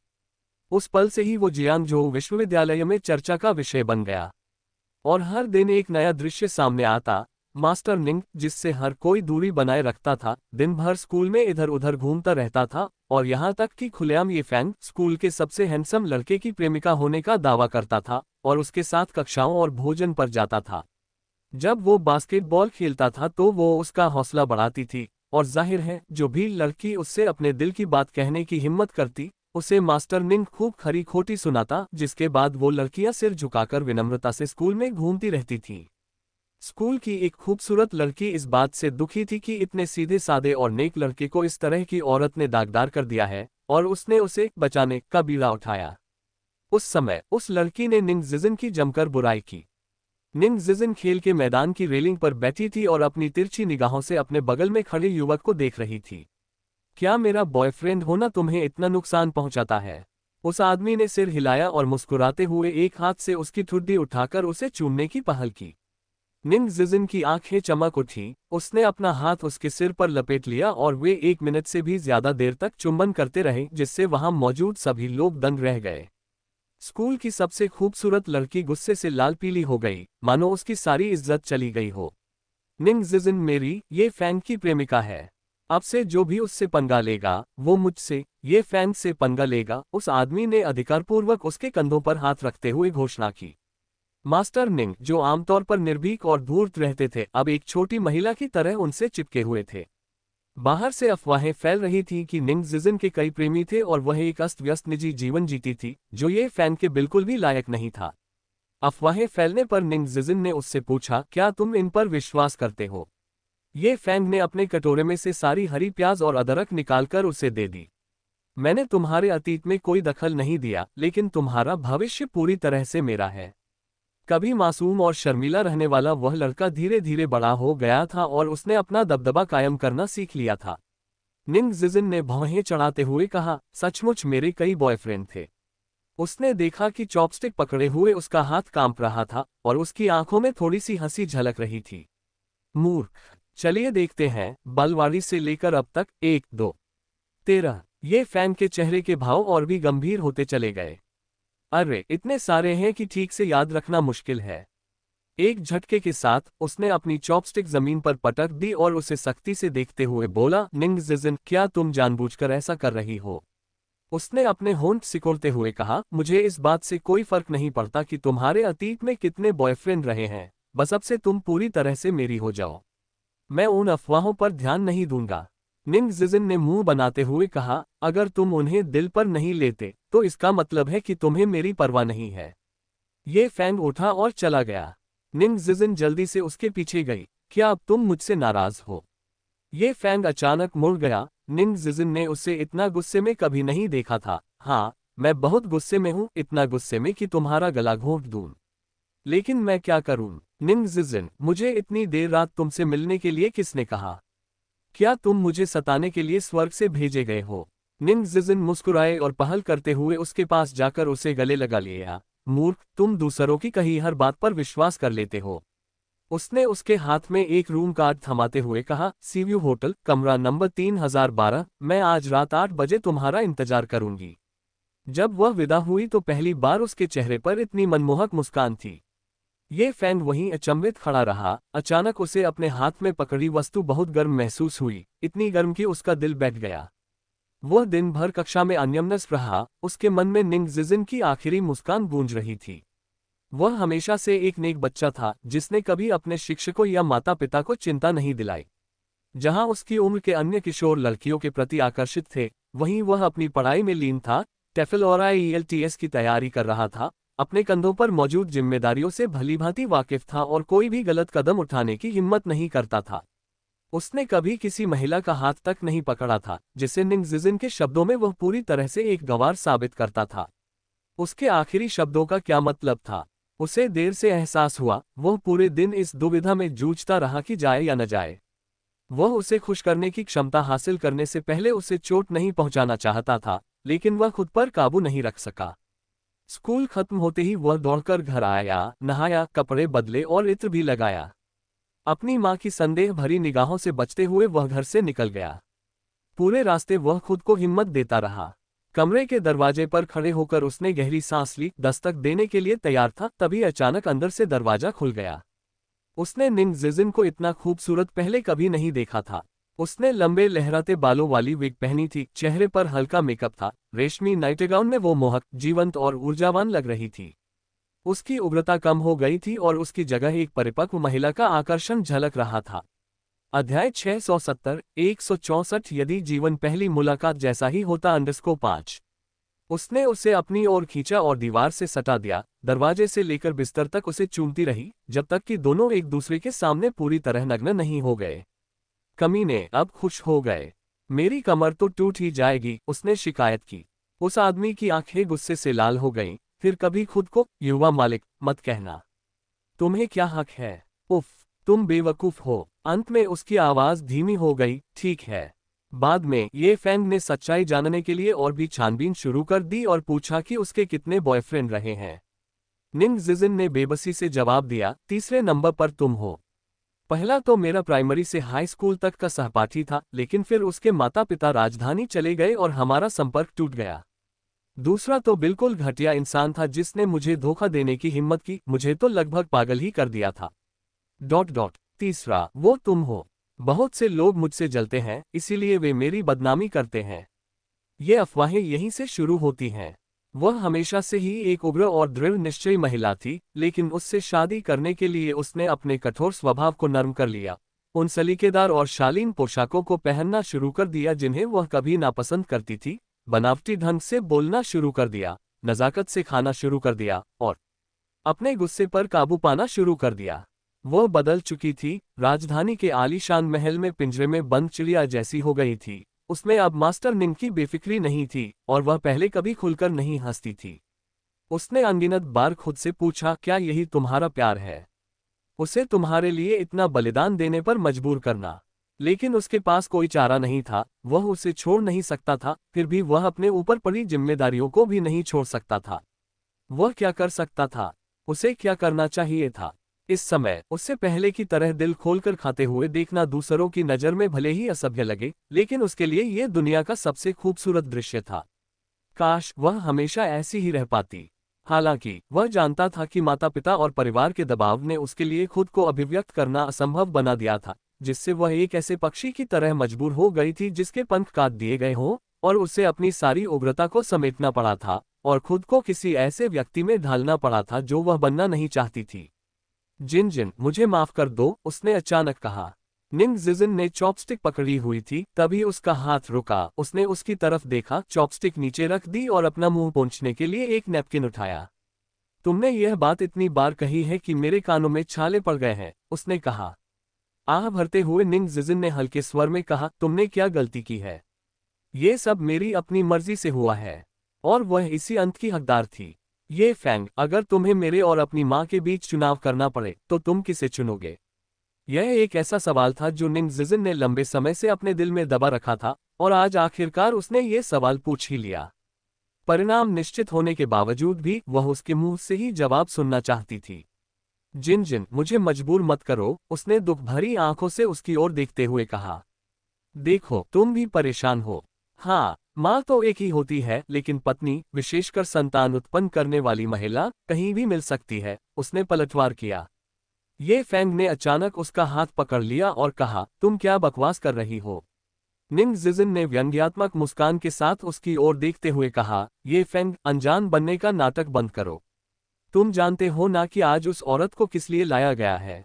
उस पल से ही वो जियांगजो विश्वविद्यालय में चर्चा का विषय बन गया और हर दिन एक नया दृश्य सामने आता। मास्टर निंग, जिससे हर कोई दूरी बनाए रखता था, दिन भर स्कूल में इधर उधर घूमता रहता था और यहाँ तक कि खुलेआम ये फैंग स्कूल के सबसे हैंडसम लड़के की प्रेमिका होने का दावा करता था और उसके साथ कक्षाओं और भोजन पर जाता था। जब वो बास्केटबॉल खेलता था तो वो उसका हौसला बढ़ाती थी और जाहिर है जो भी लड़की उससे अपने दिल की बात कहने की हिम्मत करती, उसे मास्टर निंग खूब खरी खोटी सुनाता, जिसके बाद वो लड़कियां सिर झुकाकर विनम्रता से स्कूल में घूमती रहती थीं। स्कूल की एक खूबसूरत लड़की इस बात से दुखी थी कि इतने सीधे सादे और नेक लड़के को इस तरह की औरत ने दागदार कर दिया है और उसने उसे बचाने का बीड़ा उठाया। उस समय उस लड़की ने निंग जिजिन की जमकर बुराई की। निंग जिजिन खेल के मैदान की रेलिंग पर बैठी थी और अपनी तिरछी निगाहों से अपने बगल में खड़े युवक को देख रही थी। क्या मेरा बॉयफ्रेंड होना तुम्हें इतना नुकसान पहुंचाता है? उस आदमी ने सिर हिलाया और मुस्कुराते हुए एक हाथ से उसकी ठुड्डी उठाकर उसे चूमने की पहल की। निंग जिजिन की आंखें चमक उठी, उसने अपना हाथ उसके सिर पर लपेट लिया और वे 1 मिनट से भी ज्यादा देर तक चुंबन करते रहे, जिससे वहां मौजूद सभी लोग दंग रह गए। स्कूल की सबसे खूबसूरत लड़की गुस्से से लाल पीली हो गई, मानो उसकी सारी इज्जत चली गई हो। निंग जिजिन मेरी, ये फैंग की प्रेमिका है। अब से जो भी उससे पंगा लेगा वो मुझसे, ये फैंग से पंगा लेगा, उस आदमी ने अधिकारपूर्वक उसके कंधों पर हाथ रखते हुए घोषणा की। मास्टर निंग, जो आमतौर पर निर्भीक और धूर्त रहते थे, अब एक छोटी महिला की तरह उनसे चिपके हुए थे। बाहर से अफवाहें फैल रही थीं कि निंग जिजिन के कई प्रेमी थे और वह एक अस्त व्यस्त निजी जीवन जीती थी जो ये फैन के बिल्कुल भी लायक नहीं था। अफवाहें फैलने पर निंग जिजिन ने उससे पूछा, क्या तुम इन पर विश्वास करते हो? ये फैंग ने अपने कटोरे में से सारी हरी प्याज और अदरक निकालकर उसे दे दी। मैंने तुम्हारे अतीत में कोई दखल नहीं दिया, लेकिन तुम्हारा भविष्य पूरी तरह से मेरा है। कभी मासूम और शर्मीला रहने वाला वह लड़का धीरे धीरे बड़ा हो गया था और उसने अपना दबदबा कायम करना सीख लिया था। निंग जिजिन ने भौहें चढ़ाते हुए कहा, सचमुच मेरे कई बॉयफ्रेंड थे। उसने देखा कि चॉपस्टिक पकड़े हुए उसका हाथ कांप रहा था और उसकी आंखों में थोड़ी सी हंसी झलक रही थी। मूर्ख, चलिए देखते हैं, बलवाड़ी से लेकर अब तक 1, 2, 13। ये फैन के चेहरे के भाव और भी गंभीर होते चले गए। अरे इतने सारे हैं कि ठीक से याद रखना मुश्किल है। एक झटके के साथ उसने अपनी चॉपस्टिक जमीन पर पटक दी और उसे सख्ती से देखते हुए बोला, निंग जिजिन, क्या तुम जानबूझकर ऐसा कर रही हो? उसने अपने होंठ सिकोड़ते हुए कहा, मुझे इस बात से कोई फर्क नहीं पड़ता कि तुम्हारे अतीत में कितने बॉयफ्रेंड रहे हैं, बस अब से तुम पूरी तरह से मेरी हो जाओ। मैं उन अफवाहों पर ध्यान नहीं दूंगा। निंग जिजिन ने मुंह बनाते हुए कहा, अगर तुम उन्हें दिल पर नहीं लेते तो इसका मतलब है कि तुम्हें मेरी परवाह नहीं है। ये फैंग उठा और चला गया। निंग जिजिन जल्दी से उसके पीछे गई। क्या अब तुम मुझसे नाराज हो? ये फैंग अचानक मुड़ गया। निंग जिजिन ने उसे इतना गुस्से में कभी नहीं देखा था। हाँ, मैं बहुत गुस्से में हूँ, इतना गुस्से में कि तुम्हारा गला घोंट दूं। लेकिन मैं क्या करूं? निंग जिजिन, मुझे इतनी देर रात तुमसे मिलने के लिए किसने कहा? क्या तुम मुझे सताने के लिए स्वर्ग से भेजे गए हो? निंग जिजिन मुस्कुराए और पहल करते हुए उसके पास जाकर उसे गले लगा लिया। मूर्ख, तुम दूसरों की कही हर बात पर विश्वास कर लेते हो। उसने उसके हाथ में एक रूम कार्ड थमाते हुए कहा, सीव्यू होटल, कमरा नंबर 3012, मैं आज रात 8 बजे तुम्हारा इंतजार करूंगी। जब वह विदा हुई तो पहली बार उसके चेहरे पर इतनी मनमोहक मुस्कान थी। ये फैंग वहीं अचंभित खड़ा रहा। अचानक उसे अपने हाथ में पकड़ी वस्तु बहुत गर्म महसूस हुई, इतनी गर्म कि उसका दिल बैठ गया। वह दिन भर कक्षा में अन्यमनस्क रहा, उसके मन में निंग जिजिन की आखिरी मुस्कान गूंज रही थी। वह हमेशा से एक नेक बच्चा था, जिसने कभी अपने शिक्षकों या माता पिता को चिंता नहीं दिलाई। जहां उसकी उम्र के अन्य किशोर लड़कियों के प्रति आकर्षित थे, वहीं वह अपनी पढ़ाई में लीन था। टेफल और IELTS की तैयारी कर रहा था, अपने कंधों पर मौजूद जिम्मेदारियों से भलीभांति वाकिफ था और कोई भी गलत कदम उठाने की हिम्मत नहीं करता था। उसने कभी किसी महिला का हाथ तक नहीं पकड़ा था, जिसे निंग जिजिन के शब्दों में वह पूरी तरह से एक गंवार साबित करता था। उसके आखिरी शब्दों का क्या मतलब था, उसे देर से एहसास हुआ। वह पूरे दिन इस दुविधा में जूझता रहा कि जाए या न जाए। वह उसे खुश करने की क्षमता हासिल करने से पहले उसे चोट नहीं पहुंचाना चाहता था, लेकिन वह खुद पर काबू नहीं रख सका। स्कूल खत्म होते ही वह दौड़कर घर आया, नहाया, कपड़े बदले और इत्र भी लगाया। अपनी मां की संदेह भरी निगाहों से बचते हुए वह घर से निकल गया। पूरे रास्ते वह खुद को हिम्मत देता रहा। कमरे के दरवाजे पर खड़े होकर उसने गहरी सांस ली, दस्तक देने के लिए तैयार था, तभी अचानक अंदर से दरवाजा खुल गया। उसने निंग जिजिन को इतना खूबसूरत पहले कभी नहीं देखा था। उसने लंबे लहराते बालों वाली विग पहनी थी, चेहरे पर हल्का मेकअप था, रेशमी नाइटगाउन में वो मोहक, जीवंत और ऊर्जावान लग रही थी। उसकी उग्रता कम हो गई थी और उसकी जगह एक परिपक्व महिला का आकर्षण झलक रहा था। अध्याय 670, 164 यदि जीवन पहली मुलाकात जैसा ही होता 5। उसने उसे अपनी ओर खींचा और दीवार से सटा दिया। दरवाजे से लेकर बिस्तर तक उसे चूमती रही, जब तक कि दोनों एक दूसरे के सामने पूरी तरह नग्न नहीं हो गए। कमीने, अब खुश हो गए। मेरी कमर तो टूट ही जाएगी, उसने शिकायत की। उस आदमी की आंखें गुस्से से लाल हो गईं। फिर कभी खुद को युवा मालिक मत कहना। तुम्हें क्या हक है? उफ, तुम बेवकूफ हो। अंत में उसकी आवाज धीमी हो गई। ठीक है। बाद में ये फैंग ने सच्चाई जानने के लिए और भी छानबीन शुरू कर दी और पूछा कि उसके कितने बॉयफ्रेंड रहे हैं। निंग जिजिन ने बेबसी से जवाब दिया, तीसरे नंबर पर तुम हो। पहला तो मेरा प्राइमरी से हाई स्कूल तक का सहपाठी था, लेकिन फिर उसके माता पिता राजधानी चले गए और हमारा संपर्क टूट गया। दूसरा तो बिल्कुल घटिया इंसान था जिसने मुझे धोखा देने की हिम्मत की, मुझे तो लगभग पागल ही कर दिया था। तीसरा, वो तुम हो। बहुत से लोग मुझसे जलते हैं, इसीलिए वे मेरी बदनामी करते हैं। ये अफवाहें यहीं से शुरू होती हैं। वह हमेशा से ही एक उग्र और दृढ़ निश्चयी महिला थी, लेकिन उससे शादी करने के लिए उसने अपने कठोर स्वभाव को नरम कर लिया। उन सलीकेदार और शालीन पोशाकों को पहनना शुरू कर दिया जिन्हें वह कभी नापसंद करती थी, बनावटी ढंग से बोलना शुरू कर दिया, नजाकत से खाना शुरू कर दिया और अपने गुस्से पर काबू पाना शुरू कर दिया। वह बदल चुकी थी, राजधानी के आलीशान महल में पिंजरे में बंद चिड़िया जैसी हो गई थी। उसमें अब मास्टर निंग की बेफिक्री नहीं थी और वह पहले कभी खुलकर नहीं हंसती थी। उसने अनगिनत बार खुद से पूछा, क्या यही तुम्हारा प्यार है? उसे तुम्हारे लिए इतना बलिदान देने पर मजबूर करना। लेकिन उसके पास कोई चारा नहीं था, वह उसे छोड़ नहीं सकता था, फिर भी वह अपने ऊपर पड़ी जिम्मेदारियों को भी नहीं छोड़ सकता था। वह क्या कर सकता था? उसे क्या करना चाहिए था? इस समय उससे पहले की तरह दिल खोलकर खाते हुए देखना दूसरों की नज़र में भले ही असभ्य लगे, लेकिन उसके लिए यह दुनिया का सबसे खूबसूरत दृश्य था। काश वह हमेशा ऐसी ही रह पाती। हालांकि वह जानता था कि माता पिता और परिवार के दबाव ने उसके लिए खुद को अभिव्यक्त करना असंभव बना दिया था, जिससे वह एक ऐसे पक्षी की तरह मजबूर हो गई थी जिसके पंख काट दिए गए हों, और उसे अपनी सारी उग्रता को समेटना पड़ा था और खुद को किसी ऐसे व्यक्ति में ढालना पड़ा था जो वह बनना नहीं चाहती थी। जिन, मुझे माफ कर दो, उसने अचानक कहा। निंग जिजिन ने चॉपस्टिक पकड़ी हुई थी, तभी उसका हाथ रुका। उसने उसकी तरफ देखा, चॉपस्टिक नीचे रख दी और अपना मुंह पोंछने के लिए एक नैपकिन उठाया। तुमने यह बात इतनी बार कही है कि मेरे कानों में छाले पड़ गए हैं, उसने कहा। आह भरते हुए निंग जिजिन ने हल्के स्वर में कहा, तुमने क्या गलती की है? ये सब मेरी अपनी मर्जी से हुआ है और वह इसी अंत की हकदार थी। ये फैंग, अगर तुम्हें मेरे और अपनी माँ के बीच चुनाव करना पड़े तो तुम किसे चुनोगे? यह एक ऐसा सवाल था जो निंग जिजिन ने लंबे समय से अपने दिल में दबा रखा था, और आज आखिरकार उसने ये सवाल पूछ ही लिया। परिणाम निश्चित होने के बावजूद भी वह उसके मुंह से ही जवाब सुनना चाहती थी। जिन जिन, मुझे मजबूर मत करो, उसने दुख भरी आंखों से उसकी ओर देखते हुए कहा। देखो, तुम भी परेशान हो। हाँ, माँ तो एक ही होती है, लेकिन पत्नी, विशेषकर संतान उत्पन्न करने वाली महिला, कहीं भी मिल सकती है, उसने पलटवार किया। ये फेंग ने अचानक उसका हाथ पकड़ लिया और कहा, तुम क्या बकवास कर रही हो? निंग जिजिन ने व्यंग्यात्मक मुस्कान के साथ उसकी ओर देखते हुए कहा, ये फेंग, अनजान बनने का नाटक बंद करो। तुम जानते हो ना कि आज उस औरत को किस लिए लाया गया है?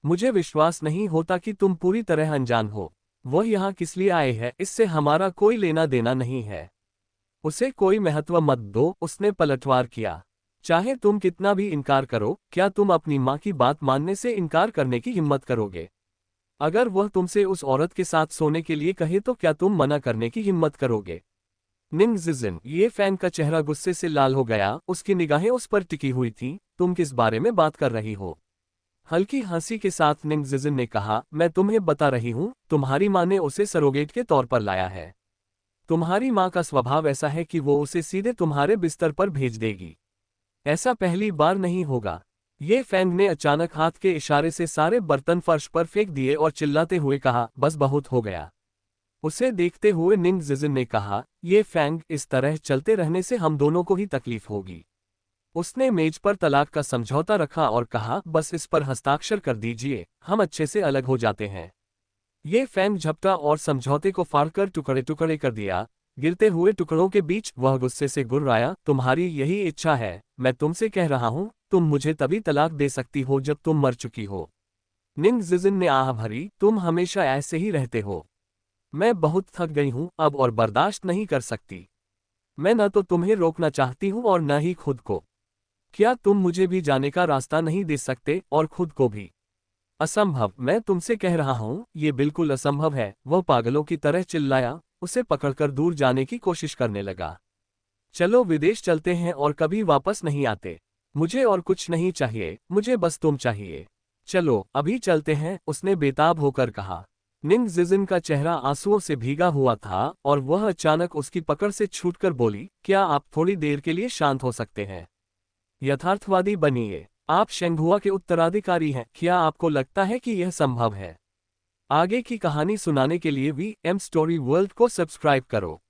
मुझे विश्वास नहीं होता कि तुम पूरी तरह अनजान हो। वह यहाँ किस लिए आए है, इससे हमारा कोई लेना देना नहीं है। उसे कोई महत्व मत दो, उसने पलटवार किया। चाहे तुम कितना भी इनकार करो, क्या तुम अपनी माँ की बात मानने से इनकार करने की हिम्मत करोगे? अगर वह तुमसे उस औरत के साथ सोने के लिए कहे तो क्या तुम मना करने की हिम्मत करोगे? निंग जिजिन, ये फैन का चेहरा गुस्से से लाल हो गया, उसकी निगाहें उस पर टिकी हुई थीं। तुम किस बारे में बात कर रही हो? हल्की हंसी के साथ निंग जिजिन ने कहा, मैं तुम्हें बता रही हूँ, तुम्हारी माँ ने उसे सरोगेट के तौर पर लाया है। तुम्हारी माँ का स्वभाव ऐसा है कि वो उसे सीधे तुम्हारे बिस्तर पर भेज देगी। ऐसा पहली बार नहीं होगा। ये फैंग ने अचानक हाथ के इशारे से सारे बर्तन फर्श पर फेंक दिए और चिल्लाते हुए कहा, बस बहुत हो गया। उसे देखते हुए निंग जिजिन ने कहा, ये फैंग, इस तरह चलते रहने से हम दोनों को ही तकलीफ होगी। उसने मेज पर तलाक का समझौता रखा और कहा, बस इस पर हस्ताक्षर कर दीजिए, हम अच्छे से अलग हो जाते हैं। ये फैंग झपटा और समझौते को फाड़कर टुकड़े टुकड़े कर दिया। गिरते हुए टुकड़ों के बीच वह गुस्से से गुर्राया, तुम्हारी यही इच्छा है, मैं तुमसे कह रहा हूं, तुम मुझे तभी तलाक दे सकती हो जब तुम मर चुकी हो। निंग जिजिन ने आह भरी, तुम हमेशा ऐसे ही रहते हो। मैं बहुत थक गई हूं अब और बर्दाश्त नहीं कर सकती। मैं न तो तुम्हें रोकना चाहती हूं और न ही खुद को। क्या तुम मुझे भी जाने का रास्ता नहीं दे सकते, और खुद को भी? असंभव, मैं तुमसे कह रहा हूं, ये बिल्कुल असंभव है। वह पागलों की तरह चिल्लाया, उसे पकड़कर दूर जाने की कोशिश करने लगा। चलो विदेश चलते हैं और कभी वापस नहीं आते। मुझे और कुछ नहीं चाहिए, मुझे बस तुम चाहिए। चलो अभी चलते हैं, उसने बेताब होकर कहा। निंग जिजिन का चेहरा आंसुओं से भीगा हुआ था और वह अचानक उसकी पकड़ से छूटकर बोली, क्या आप थोड़ी देर के लिए शांत हो सकते हैं? यथार्थवादी बनिए। आप शेंगहुआ के उत्तराधिकारी हैं, क्या आपको लगता है कि यह संभव है? आगे की कहानी सुनाने के लिए वी एम स्टोरी वर्ल्ड को सब्सक्राइब करो।